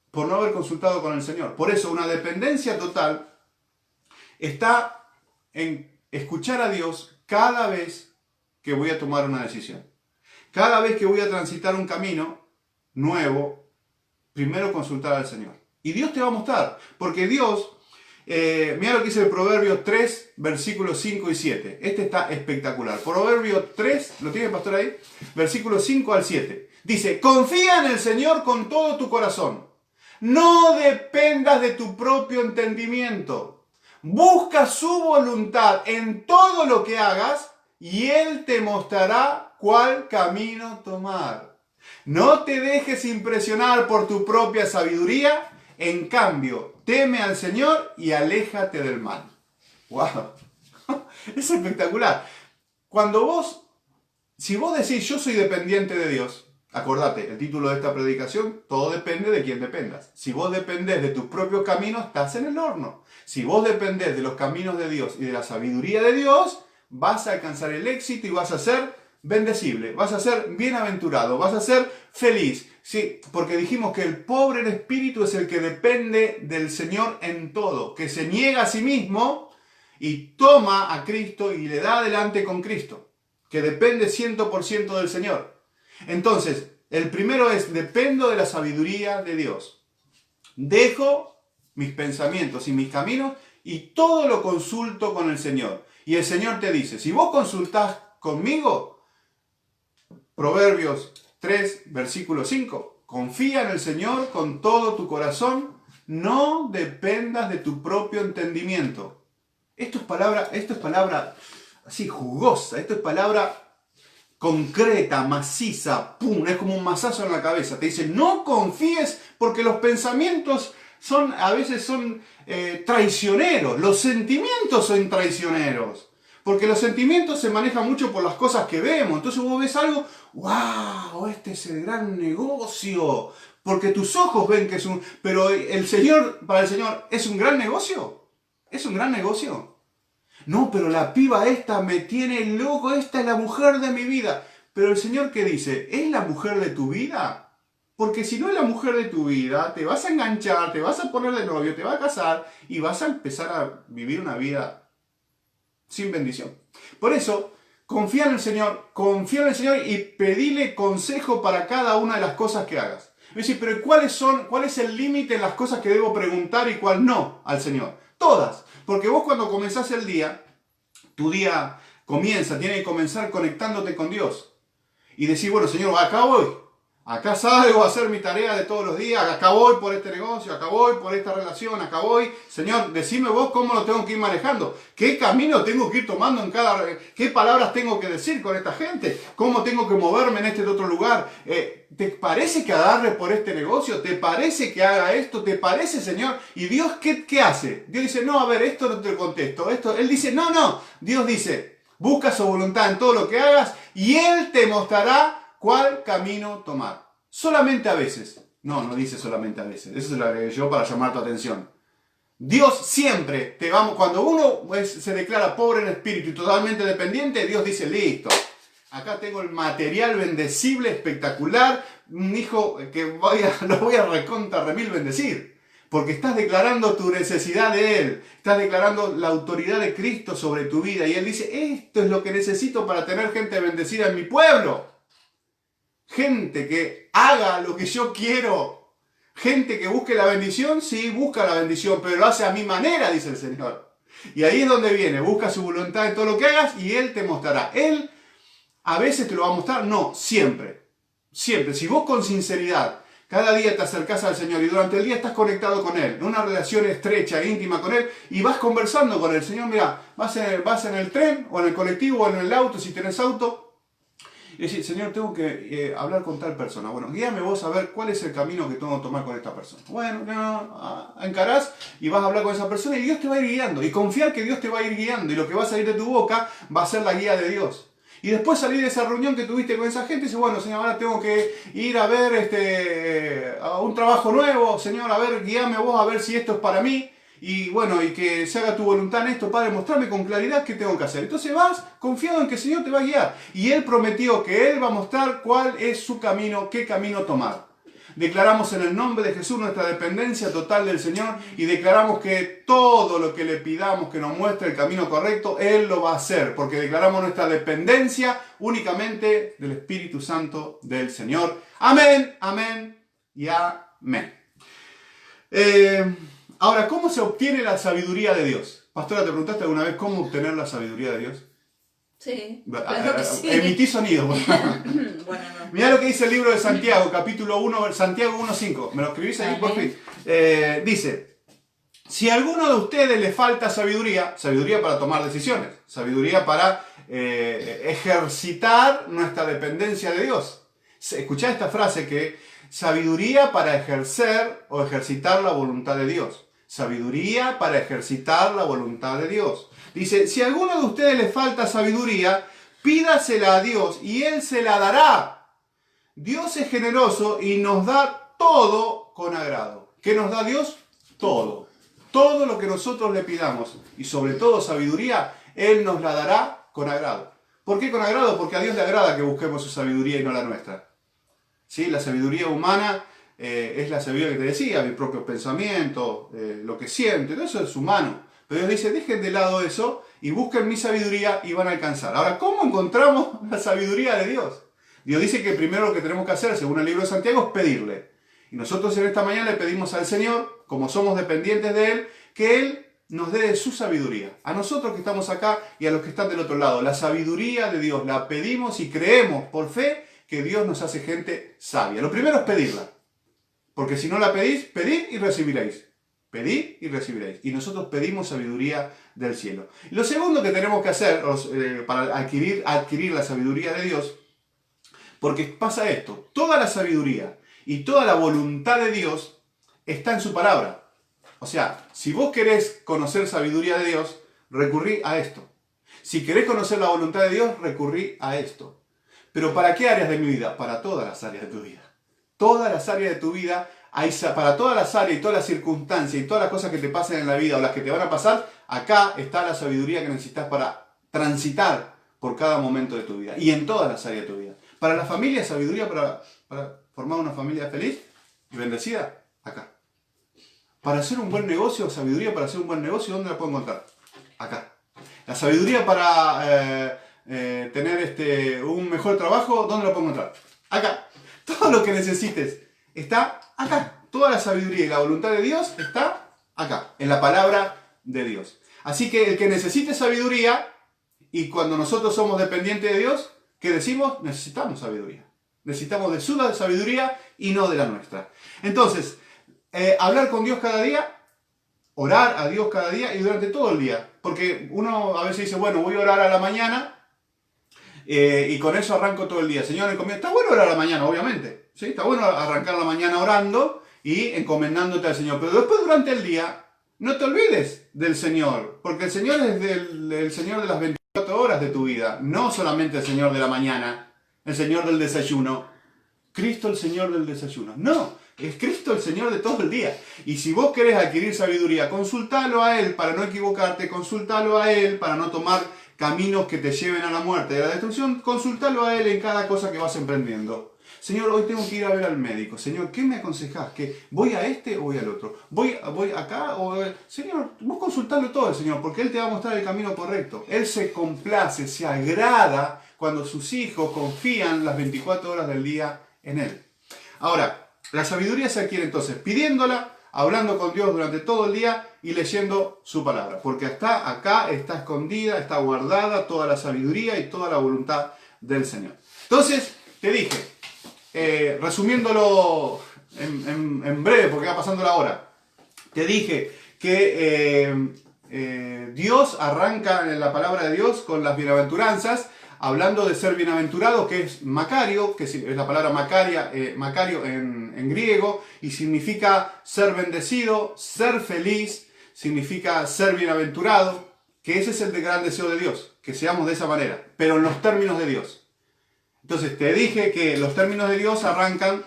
por no haber consultado con el Señor. Por eso una dependencia total está en escuchar a Dios cada vez que voy a tomar una decisión. Cada vez que voy a transitar un camino nuevo, primero consultar al Señor. Y Dios te va a mostrar, porque Dios, mira lo que dice el Proverbio 3, versículos 5 y 7. Este está espectacular. Proverbio 3, ¿lo tiene el pastor ahí? Versículos 5 al 7. Dice, confía en el Señor con todo tu corazón. No dependas de tu propio entendimiento. Busca su voluntad en todo lo que hagas y Él te mostrará cuál camino tomar. No te dejes impresionar por tu propia sabiduría. En cambio, teme al Señor y aléjate del mal. ¡Wow! Es espectacular. Si vos decís, yo soy dependiente de Dios, Acordate, el título de esta predicación, todo depende de quién dependas. Si vos dependés de tus propios caminos, estás en el horno. Si vos dependés de los caminos de Dios y de la sabiduría de Dios, vas a alcanzar el éxito y vas a ser bendecible, vas a ser bienaventurado, vas a ser feliz. Sí, porque dijimos que el pobre en espíritu es el que depende del Señor en todo, que se niega a sí mismo y toma a Cristo y le da adelante con Cristo, que depende 100% del Señor. Entonces, el primero es, dependo de la sabiduría de Dios. Dejo mis pensamientos y mis caminos y todo lo consulto con el Señor. Y el Señor te dice, si vos consultás conmigo, Proverbios 3, versículo 5, confía en el Señor con todo tu corazón, no dependas de tu propio entendimiento. Esto es palabra así jugosa, esto es palabra concreta, maciza, pum, es como un mazazo en la cabeza. Te dice, no confíes porque los pensamientos a veces son traicioneros, los sentimientos son traicioneros. Porque los sentimientos se manejan mucho por las cosas que vemos. Entonces vos ves algo, ¡wow! Este es el gran negocio. Porque tus ojos ven que es un... Pero para el Señor, ¿es un gran negocio? ¿Es un gran negocio? No, pero la piba esta me tiene loco, esta es la mujer de mi vida. Pero el Señor, ¿qué dice? ¿Es la mujer de tu vida? Porque si no es la mujer de tu vida, te vas a enganchar, te vas a poner de novio, te vas a casar y vas a empezar a vivir una vida sin bendición. Por eso, confía en el Señor y pedile consejo para cada una de las cosas que hagas. Es decir, pero ¿cuál es el límite en las cosas que debo preguntar y cuál no al Señor? Todas. Porque vos cuando comenzás el día, tu día tiene que comenzar conectándote con Dios. Y decir, bueno, Señor, acá voy. Acá salgo a hacer mi tarea de todos los días, acá voy por este negocio, acá voy por esta relación, acá voy. Señor, decime vos cómo lo tengo que ir manejando, qué camino tengo que ir tomando qué palabras tengo que decir con esta gente, cómo tengo que moverme en este otro lugar. ¿Te parece que agarre por este negocio? ¿Te parece que haga esto? ¿Te parece, Señor? ¿Y Dios qué hace? Dios dice, no, a ver, esto no te lo contesto. Él dice, no. Dios dice, busca su voluntad en todo lo que hagas y Él te mostrará ¿cuál camino tomar? Solamente a veces. No dice solamente a veces. Eso se lo agregué yo para llamar tu atención. Dios siempre cuando uno se declara pobre en espíritu y totalmente dependiente, Dios dice, listo. Acá tengo el material bendecible, espectacular. Un hijo que lo voy a recontra remil bendecir. Porque estás declarando tu necesidad de Él. Estás declarando la autoridad de Cristo sobre tu vida. Y Él dice, esto es lo que necesito para tener gente bendecida en mi pueblo. Gente que haga lo que yo quiero. Gente que busque la bendición, sí, busca la bendición, pero lo hace a mi manera, dice el Señor. Y ahí es donde viene, busca su voluntad en todo lo que hagas y Él te mostrará. Él a veces te lo va a mostrar, no, siempre. Siempre. Si vos con sinceridad cada día te acercás al Señor y durante el día estás conectado con Él, en una relación estrecha e íntima con Él, y vas conversando con el Señor, mira, vas en el tren o en el colectivo o en el auto, si tenés auto, y decir, Señor, tengo que hablar con tal persona. Bueno, guíame vos a ver cuál es el camino que tengo que tomar con esta persona. Bueno, encarás y vas a hablar con esa persona y Dios te va a ir guiando. Y confiar que Dios te va a ir guiando y lo que va a salir de tu boca va a ser la guía de Dios. Y después salir de esa reunión que tuviste con esa gente y dices, bueno, Señor, ahora tengo que ir a ver a un trabajo nuevo. Señor, a ver, guíame vos a ver si esto es para mí. Y bueno, y que se haga tu voluntad en esto, Padre, mostrarme con claridad qué tengo que hacer. Entonces vas confiado en que el Señor te va a guiar. Y Él prometió que Él va a mostrar cuál es su camino, qué camino tomar. Declaramos en el nombre de Jesús nuestra dependencia total del Señor y declaramos que todo lo que le pidamos que nos muestre el camino correcto, Él lo va a hacer. Porque declaramos nuestra dependencia únicamente del Espíritu Santo del Señor. Amén, amén y amén. Ahora, ¿cómo se obtiene la sabiduría de Dios? Pastora, ¿te preguntaste alguna vez cómo obtener la sabiduría de Dios? Sí, claro que sí. Emití sonido. Bueno, no. Mirá lo que dice el libro de Santiago, capítulo 1, Santiago 1:5. ¿Me lo escribís ahí, por fin? Dice, si a alguno de ustedes le falta sabiduría para tomar decisiones, sabiduría para ejercitar nuestra dependencia de Dios. Escuchá esta frase que sabiduría para ejercer o ejercitar la voluntad de Dios. Sabiduría para ejercitar la voluntad de Dios. Dice, si a alguno de ustedes le falta sabiduría, pídasela a Dios y Él se la dará. Dios es generoso y nos da todo con agrado. ¿Qué nos da Dios? Todo. Todo lo que nosotros le pidamos y sobre todo sabiduría, Él nos la dará con agrado. ¿Por qué con agrado? Porque a Dios le agrada que busquemos su sabiduría y no la nuestra. ¿Sí? La sabiduría humana es la sabiduría que te decía, mis propios pensamientos, lo que siento, todo eso es humano. Pero Dios dice, dejen de lado eso y busquen mi sabiduría y van a alcanzar. Ahora, ¿cómo encontramos la sabiduría de Dios? Dios dice que primero lo que tenemos que hacer, según el libro de Santiago, es pedirle. Y nosotros en esta mañana le pedimos al Señor, como somos dependientes de Él, que Él nos dé de su sabiduría. A nosotros que estamos acá y a los que están del otro lado. La sabiduría de Dios la pedimos y creemos por fe que Dios nos hace gente sabia. Lo primero es pedirla. Porque si no la pedís, pedid y recibiréis. Pedid y recibiréis. Y nosotros pedimos sabiduría del cielo. Y lo segundo que tenemos que hacer para adquirir la sabiduría de Dios, porque pasa esto, toda la sabiduría y toda la voluntad de Dios está en su palabra. O sea, si vos querés conocer sabiduría de Dios, recurrí a esto. Si querés conocer la voluntad de Dios, recurrí a esto. ¿Pero para qué áreas de mi vida? Para todas las áreas de tu vida. Todas las áreas de tu vida, para todas las áreas y todas las circunstancias y todas las cosas que te pasen en la vida o las que te van a pasar, acá está la sabiduría que necesitas para transitar por cada momento de tu vida y en todas las áreas de tu vida. Para la familia, sabiduría para formar una familia feliz y bendecida, acá. Para hacer un buen negocio, sabiduría para hacer un buen negocio, ¿dónde la puedo encontrar? Acá. La sabiduría para tener un mejor trabajo, ¿dónde la puedo encontrar? Acá. Todo lo que necesites está acá. Toda la sabiduría y la voluntad de Dios está acá, en la palabra de Dios. Así que el que necesite sabiduría, y cuando nosotros somos dependientes de Dios, ¿qué decimos? Necesitamos sabiduría. Necesitamos de su sabiduría y no de la nuestra. Entonces, hablar con Dios cada día, orar a Dios cada día y durante todo el día. Porque uno a veces dice, bueno, voy a orar a la mañana y con eso arranco todo el día. Señor, está bueno orar a la mañana, obviamente. ¿Sí? Está bueno arrancar la mañana orando y encomendándote al Señor. Pero después durante el día, no te olvides del Señor. Porque el Señor es el Señor de las 24 horas de tu vida. No solamente el Señor de la mañana, el Señor del desayuno. Cristo el Señor del desayuno. No, es Cristo el Señor de todo el día. Y si vos querés adquirir sabiduría, consultalo a Él para no equivocarte, consultalo a Él para no tomar caminos que te lleven a la muerte y a la destrucción, consultalo a Él en cada cosa que vas emprendiendo. Señor, hoy tengo que ir a ver al médico. Señor, ¿qué me aconsejás? ¿Que voy a este o voy al otro? ¿Voy acá o...? Señor, vos consultalo todo al Señor, porque Él te va a mostrar el camino correcto. Él se complace, se agrada cuando sus hijos confían las 24 horas del día en Él. Ahora, la sabiduría se adquiere entonces pidiéndola, hablando con Dios durante todo el día y leyendo su palabra. Porque está acá, está escondida, está guardada toda la sabiduría y toda la voluntad del Señor. Entonces, te dije, resumiéndolo en breve, porque va pasando la hora, te dije que Dios arranca en la palabra de Dios con las bienaventuranzas, hablando de ser bienaventurado, que es Macario, que es la palabra Macario en griego, y significa ser bendecido, ser feliz, significa ser bienaventurado, que ese es el gran deseo de Dios, que seamos de esa manera, pero en los términos de Dios. Entonces te dije que los términos de Dios arrancan,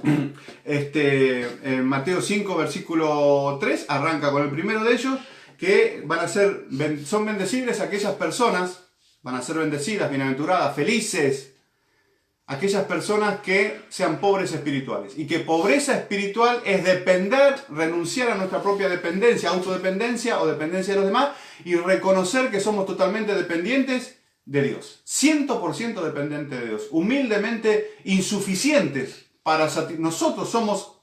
en Mateo 5, versículo 3, arranca con el primero de ellos, que son bendecibles aquellas personas, van a ser bendecidas, bienaventuradas, felices, aquellas personas que sean pobres espirituales. Y que pobreza espiritual es depender, renunciar a nuestra propia dependencia, autodependencia o dependencia de los demás, y reconocer que somos totalmente dependientes de Dios. 100% dependientes de Dios. Humildemente insuficientes para nosotros somos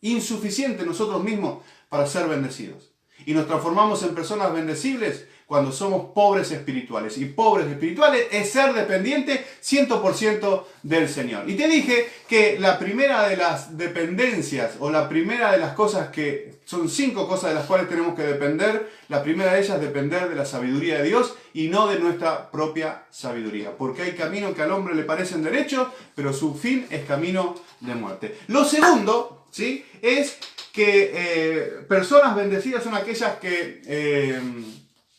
insuficientes nosotros mismos para ser bendecidos. Y nos transformamos en personas bendecibles cuando somos pobres espirituales. Y pobres espirituales es ser dependiente 100% del Señor. Y te dije que la primera de las dependencias, o la primera de las cosas que son 5 cosas de las cuales tenemos que depender, la primera de ellas es depender de la sabiduría de Dios y no de nuestra propia sabiduría. Porque hay caminos que al hombre le parecen derechos, pero su fin es camino de muerte. Lo segundo, ¿sí?, es que personas bendecidas son aquellas que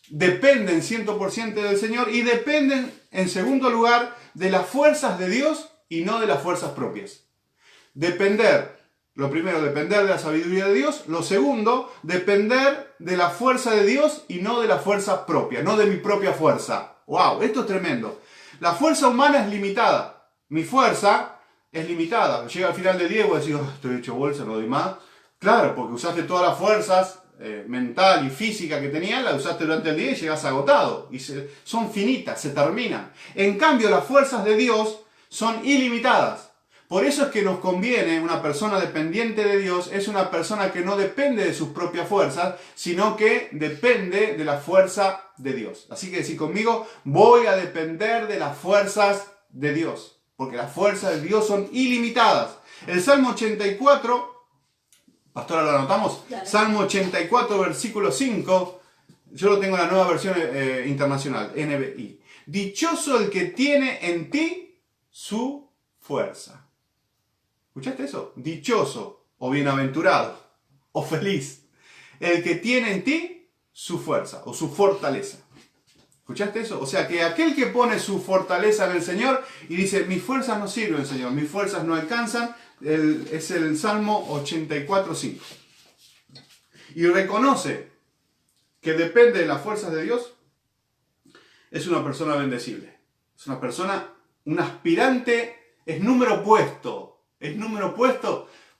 dependen 100% del Señor y dependen, en segundo lugar, de las fuerzas de Dios y no de las fuerzas propias. Lo primero, depender de la sabiduría de Dios. Lo segundo, depender de la fuerza de Dios y no de la fuerza propia, no de mi propia fuerza. ¡Wow! Esto es tremendo. La fuerza humana es limitada. Mi fuerza es limitada. Llega al final del día y voy a decir, estoy hecho bolsa, no doy más. Claro, porque usaste todas las fuerzas mental y física que tenías, las usaste durante el día y llegas agotado. Y son finitas, se terminan. En cambio, las fuerzas de Dios son ilimitadas. Por eso es que nos conviene, una persona dependiente de Dios es una persona que no depende de sus propias fuerzas, sino que depende de la fuerza de Dios. Así que decir conmigo, voy a depender de las fuerzas de Dios, porque las fuerzas de Dios son ilimitadas. El Salmo 84, pastora, ¿lo anotamos? Dale. Salmo 84, versículo 5, yo lo tengo en la nueva versión internacional, NBI. Dichoso el que tiene en ti su fuerza. ¿Escuchaste eso? Dichoso, o bienaventurado, o feliz, el que tiene en ti su fuerza, o su fortaleza. ¿Escuchaste eso? O sea, que aquel que pone su fortaleza en el Señor y dice, mis fuerzas no sirven, Señor, mis fuerzas no alcanzan, es el Salmo 84:5. Y reconoce que depende de las fuerzas de Dios, es una persona bendecible. Es una persona, un aspirante, es número puesto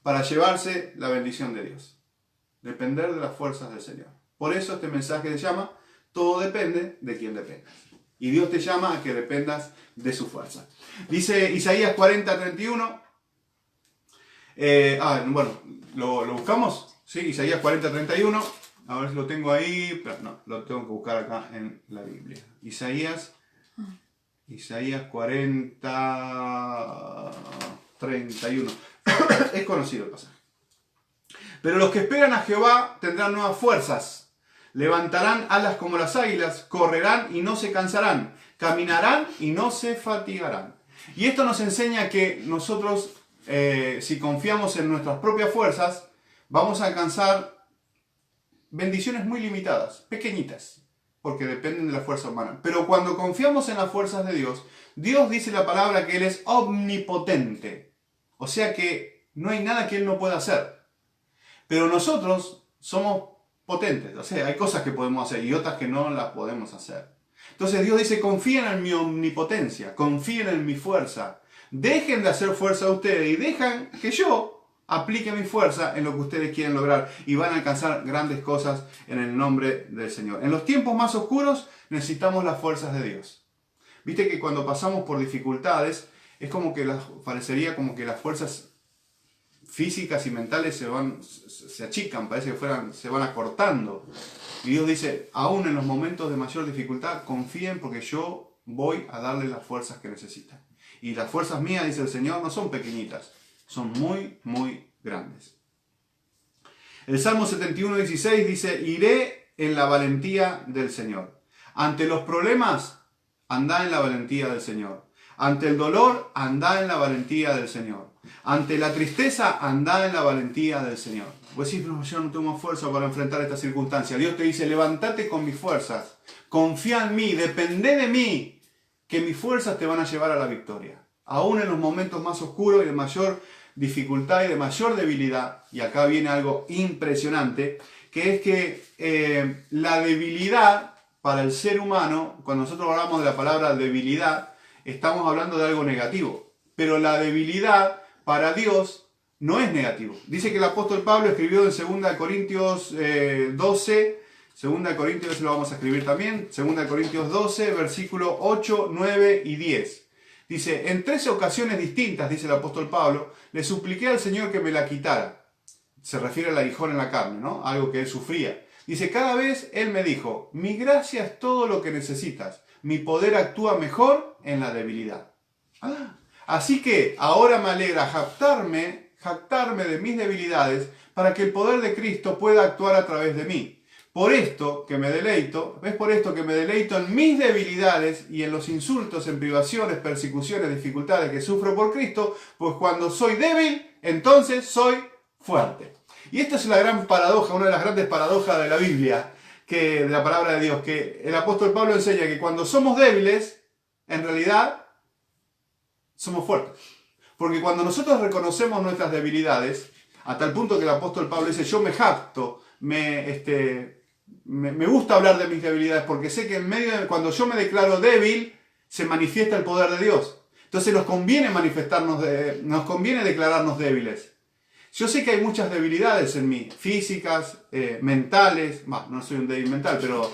para llevarse la bendición de Dios. Depender de las fuerzas del Señor. Por eso este mensaje se llama, todo depende de quien dependas. Y Dios te llama a que dependas de su fuerza. Dice Isaías 40:31. ¿Lo buscamos? Sí, Isaías 40:31. A ver si lo tengo ahí. Pero no, lo tengo que buscar acá en la Biblia. Isaías 40:31. Es conocido el pasaje. Pero los que esperan a Jehová tendrán nuevas fuerzas. Levantarán alas como las águilas, correrán y no se cansarán, caminarán y no se fatigarán. Y esto nos enseña que nosotros, si confiamos en nuestras propias fuerzas, vamos a alcanzar bendiciones muy limitadas, pequeñitas, porque dependen de la fuerza humana. Pero cuando confiamos en las fuerzas de Dios, Dios dice la palabra que Él es omnipotente. O sea que no hay nada que Él no pueda hacer. Pero nosotros somos potentes. O sea, hay cosas que podemos hacer y otras que no las podemos hacer. Entonces Dios dice, confíen en mi omnipotencia, confíen en mi fuerza. Dejen de hacer fuerza a ustedes y dejan que yo aplique mi fuerza en lo que ustedes quieren lograr. Y van a alcanzar grandes cosas en el nombre del Señor. En los tiempos más oscuros necesitamos las fuerzas de Dios. Viste que cuando pasamos por dificultades, es como que parecería como que las fuerzas físicas y mentales se achican, parece que se van acortando. Y Dios dice, aún en los momentos de mayor dificultad, confíen porque yo voy a darles las fuerzas que necesitan. Y las fuerzas mías, dice el Señor, no son pequeñitas, son muy, muy grandes. El Salmo 71:16 dice, iré en la valentía del Señor. Ante los problemas, andá en la valentía del Señor. Ante el dolor, andá en la valentía del Señor. Ante la tristeza, andá en la valentía del Señor. Vos decís, no, yo no tengo fuerza para enfrentar esta circunstancia. Dios te dice, levántate con mis fuerzas. Confía en mí, depende de mí, que mis fuerzas te van a llevar a la victoria. Aún en los momentos más oscuros y de mayor dificultad y de mayor debilidad. Y acá viene algo impresionante, que es que la debilidad para el ser humano, cuando nosotros hablamos de la palabra debilidad, estamos hablando de algo negativo. Pero la debilidad para Dios no es negativo. Dice que el apóstol Pablo escribió en 2 Corintios 12, 2 Corintios, lo vamos a escribir también, 2 Corintios 12, versículo 8, 9 y 10. Dice, en 13 ocasiones distintas, dice el apóstol Pablo, le supliqué al Señor que me la quitara. Se refiere al aguijón en la carne, ¿no? Algo que él sufría. Dice, cada vez él me dijo, mi gracia es todo lo que necesitas. Mi poder actúa mejor en la debilidad. Así que ahora me alegra jactarme de mis debilidades para que el poder de Cristo pueda actuar a través de mí. Por esto que me deleito, es por esto que me deleito en mis debilidades y en los insultos, en privaciones, persecuciones, dificultades que sufro por Cristo, pues cuando soy débil, entonces soy fuerte. Y esta es la gran paradoja, una de las grandes paradojas de la Biblia, de la palabra de Dios, que el apóstol Pablo enseña que cuando somos débiles, en realidad somos fuertes. Porque cuando nosotros reconocemos nuestras debilidades, a tal punto que el apóstol Pablo dice, yo me jacto, me gusta hablar de mis debilidades, porque sé que en medio de cuando yo me declaro débil, se manifiesta el poder de Dios. Entonces nos conviene nos conviene declararnos débiles. Yo sé que hay muchas debilidades en mí, físicas, mentales, no soy un débil mental, pero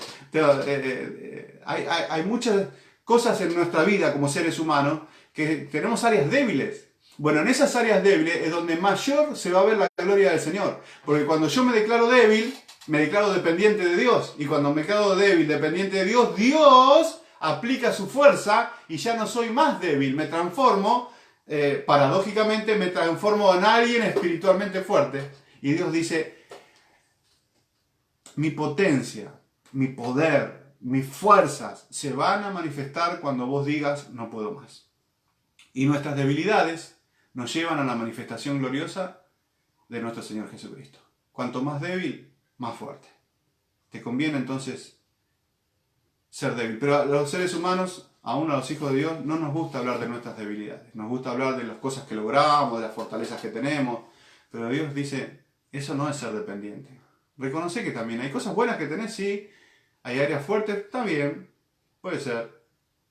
hay muchas cosas en nuestra vida como seres humanos que tenemos áreas débiles. Bueno, en esas áreas débiles es donde mayor se va a ver la gloria del Señor. Porque cuando yo me declaro débil, me declaro dependiente de Dios. Y cuando me declaro débil, dependiente de Dios, Dios aplica su fuerza y ya no soy más débil. Me transformo, paradójicamente, me transformo en alguien espiritualmente fuerte. Y Dios dice, mi potencia, mi poder, mis fuerzas se van a manifestar cuando vos digas, no puedo más. Y nuestras debilidades nos llevan a la manifestación gloriosa de nuestro Señor Jesucristo. Cuanto más débil, más fuerte. Te conviene entonces ser débil. Pero a los seres humanos, aún a los hijos de Dios, no nos gusta hablar de nuestras debilidades. Nos gusta hablar de las cosas que logramos, de las fortalezas que tenemos. Pero Dios dice, eso no es ser dependiente. Reconoce que también hay cosas buenas que tenés, sí. Hay áreas fuertes, está bien, puede ser.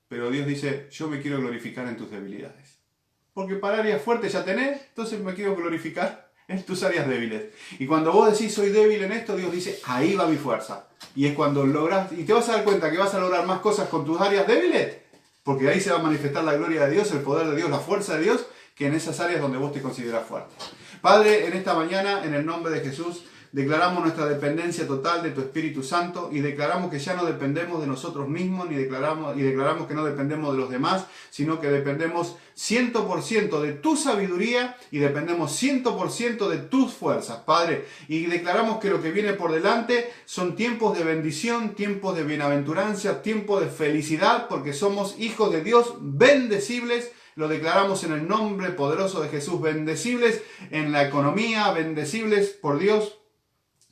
Pero Dios dice, yo me quiero glorificar en tus debilidades. Porque para áreas fuertes ya tenés, entonces me quiero glorificar en tus áreas débiles. Y cuando vos decís, soy débil en esto, Dios dice, ahí va mi fuerza. Y es cuando lográs, y te vas a dar cuenta que vas a lograr más cosas con tus áreas débiles, porque ahí se va a manifestar la gloria de Dios, el poder de Dios, la fuerza de Dios, que en esas áreas donde vos te consideras fuerte. Padre, en esta mañana, en el nombre de Jesús, declaramos nuestra dependencia total de tu Espíritu Santo y declaramos que ya no dependemos de nosotros mismos y declaramos que no dependemos de los demás, sino que dependemos 100% de tu sabiduría y dependemos 100% de tus fuerzas, Padre. Y declaramos que lo que viene por delante son tiempos de bendición, tiempos de bienaventuranza, tiempos de felicidad, porque somos hijos de Dios bendecibles. Lo declaramos en el nombre poderoso de Jesús, bendecibles en la economía, bendecibles por Dios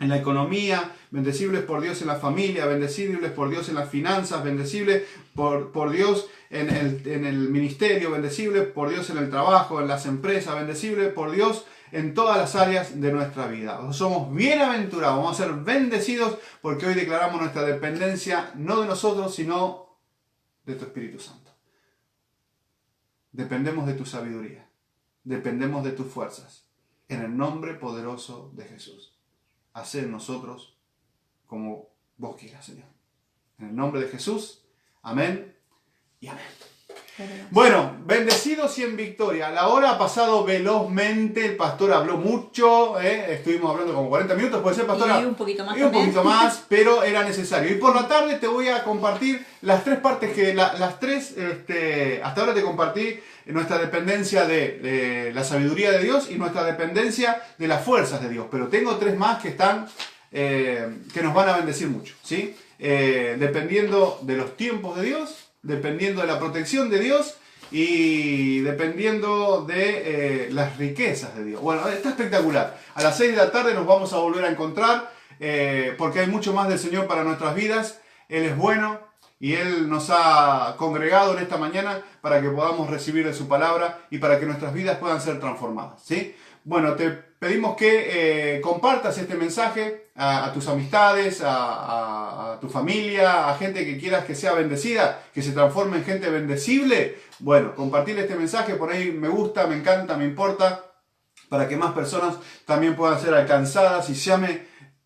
en la economía, bendecibles por Dios en la familia, bendecibles por Dios en las finanzas, bendecibles por Dios en el ministerio, bendecibles por Dios en el trabajo, en las empresas, bendecibles por Dios en todas las áreas de nuestra vida. Somos bienaventurados, vamos a ser bendecidos porque hoy declaramos nuestra dependencia no de nosotros, sino de tu Espíritu Santo. Dependemos de tu sabiduría, dependemos de tus fuerzas, en el nombre poderoso de Jesús. Haced en nosotros como vos quieras, Señor. En el nombre de Jesús, amén y amén. Bueno, bendecidos y en victoria. La hora ha pasado velozmente, el pastor habló mucho, estuvimos hablando como 40 minutos, puede ser, pastora. Y un poquito más. Y un poquito más, pero era necesario. Y por la tarde te voy a compartir las tres partes que, hasta ahora te compartí nuestra dependencia de la sabiduría de Dios y nuestra dependencia de las fuerzas de Dios. Pero tengo tres más que están, que nos van a bendecir mucho, ¿sí? Dependiendo de los tiempos de Dios, dependiendo de la protección de Dios y dependiendo de las riquezas de Dios. Bueno, está espectacular. A las 6 de la tarde nos vamos a volver a encontrar porque hay mucho más del Señor para nuestras vidas. Él es bueno y Él nos ha congregado en esta mañana para que podamos recibir de su palabra y para que nuestras vidas puedan ser transformadas, ¿sí? Bueno, te pedimos que compartas este mensaje a tus amistades, a tu familia, a gente que quieras que sea bendecida, que se transforme en gente bendecible. Bueno, compartir este mensaje, por ahí me gusta, me encanta, me importa, para que más personas también puedan ser alcanzadas y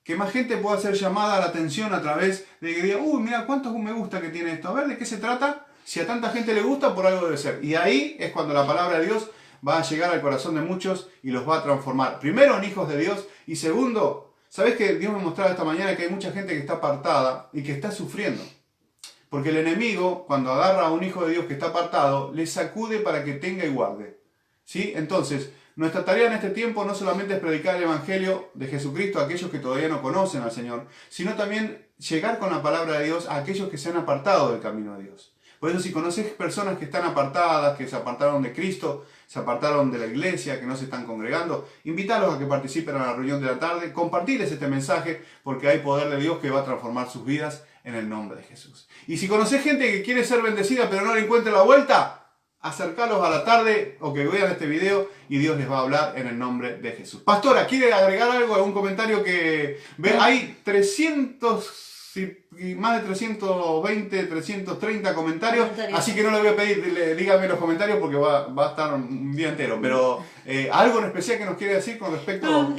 que más gente pueda ser llamada a la atención a través de que diga, uy, mira cuántos me gusta que tiene esto, a ver de qué se trata. Si a tanta gente le gusta, por algo debe ser. Y ahí es cuando la palabra de Dios va a llegar al corazón de muchos y los va a transformar. Primero en hijos de Dios y segundo, ¿sabés que Dios me mostraba esta mañana que hay mucha gente que está apartada y que está sufriendo? Porque el enemigo, cuando agarra a un hijo de Dios que está apartado, le sacude para que tenga y guarde, ¿sí? Entonces, nuestra tarea en este tiempo no solamente es predicar el Evangelio de Jesucristo a aquellos que todavía no conocen al Señor, sino también llegar con la palabra de Dios a aquellos que se han apartado del camino de Dios. Por eso si conoces personas que están apartadas, que se apartaron de Cristo, se apartaron de la iglesia, que no se están congregando, invítalos a que participen a la reunión de la tarde, compartirles este mensaje, porque hay poder de Dios que va a transformar sus vidas en el nombre de Jesús. Y si conoces gente que quiere ser bendecida pero no le encuentra la vuelta, acercarlos a la tarde o que vean este video y Dios les va a hablar en el nombre de Jesús. Pastora, ¿quiere agregar algo? ¿Algún comentario que ve? Hay 300 y más de 320, 330 comentarios, así que no le voy a pedir, dígame los comentarios porque va a estar un día entero, pero ¿algo en especial que nos quiere decir con respecto a...?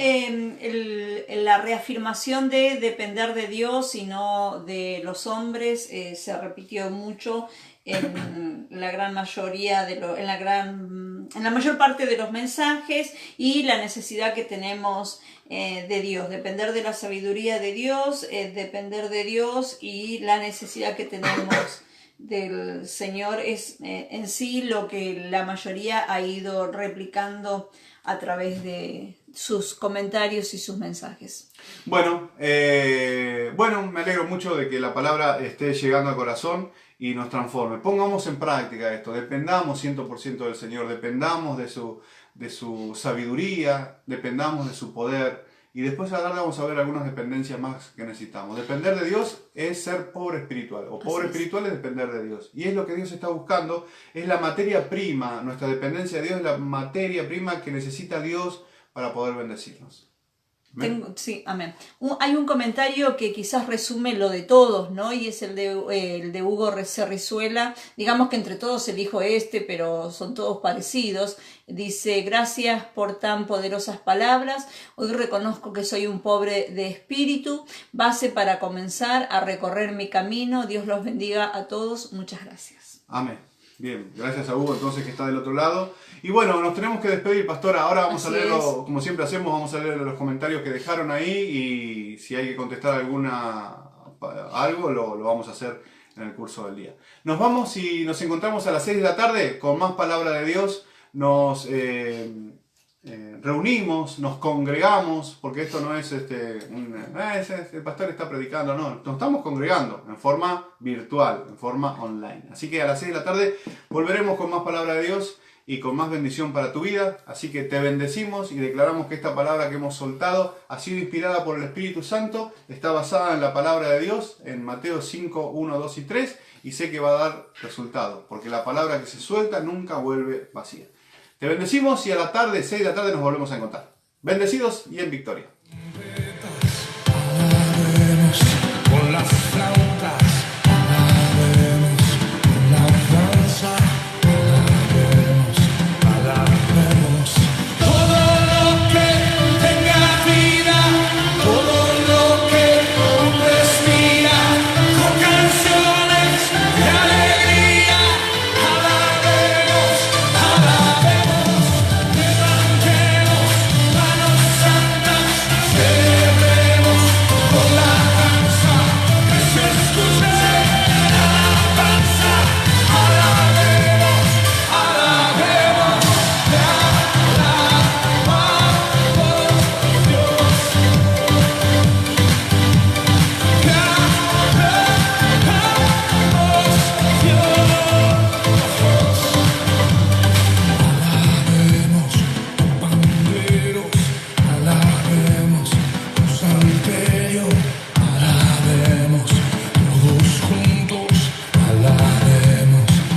La reafirmación de depender de Dios y no de los hombres se repitió mucho en la gran mayoría en la mayor parte de los mensajes, y la necesidad que tenemos de Dios, depender de la sabiduría de Dios, depender de Dios, y la necesidad que tenemos del Señor es en sí lo que la mayoría ha ido replicando a través de sus comentarios y sus mensajes. Bueno, me alegro mucho de que la palabra esté llegando al corazón y nos transforme. Pongamos en práctica esto, dependamos 100% del Señor, dependamos de su sabiduría, dependamos de su poder, y después a la tarde vamos a ver algunas dependencias más que necesitamos. Depender de Dios es ser pobre espiritual, o pobre espiritual es depender de Dios, y es lo que Dios está buscando, es la materia prima, nuestra dependencia de Dios es la materia prima que necesita Dios para poder bendecirnos. Sí, amén. Hay un comentario que quizás resume lo de todos, ¿no? Y es el de Hugo Cerrizuela. Digamos que entre todos elijo pero son todos parecidos. Dice: gracias por tan poderosas palabras. Hoy reconozco que soy un pobre de espíritu. Base para comenzar a recorrer mi camino. Dios los bendiga a todos. Muchas gracias. Amén. Bien, gracias a Hugo entonces que está del otro lado. Y bueno, nos tenemos que despedir, pastora. Ahora vamos a leerlo, como siempre hacemos, vamos a leer los comentarios que dejaron ahí, y si hay que contestar algo lo vamos a hacer en el curso del día. Nos vamos y nos encontramos a las 6 de la tarde con más palabra de Dios. Nos reunimos, nos congregamos, porque esto no es el pastor está predicando, no, nos estamos congregando en forma virtual, en forma online. Así que a las 6 de la tarde volveremos con más palabra de Dios y con más bendición para tu vida. Así que te bendecimos y declaramos que esta palabra que hemos soltado ha sido inspirada por el Espíritu Santo, está basada en la palabra de Dios, en Mateo 5, 1, 2 y 3, y sé que va a dar resultado, porque la palabra que se suelta nunca vuelve vacía. Te bendecimos y a la tarde, 6 de la tarde, nos volvemos a encontrar. Bendecidos y en victoria. Con la flauta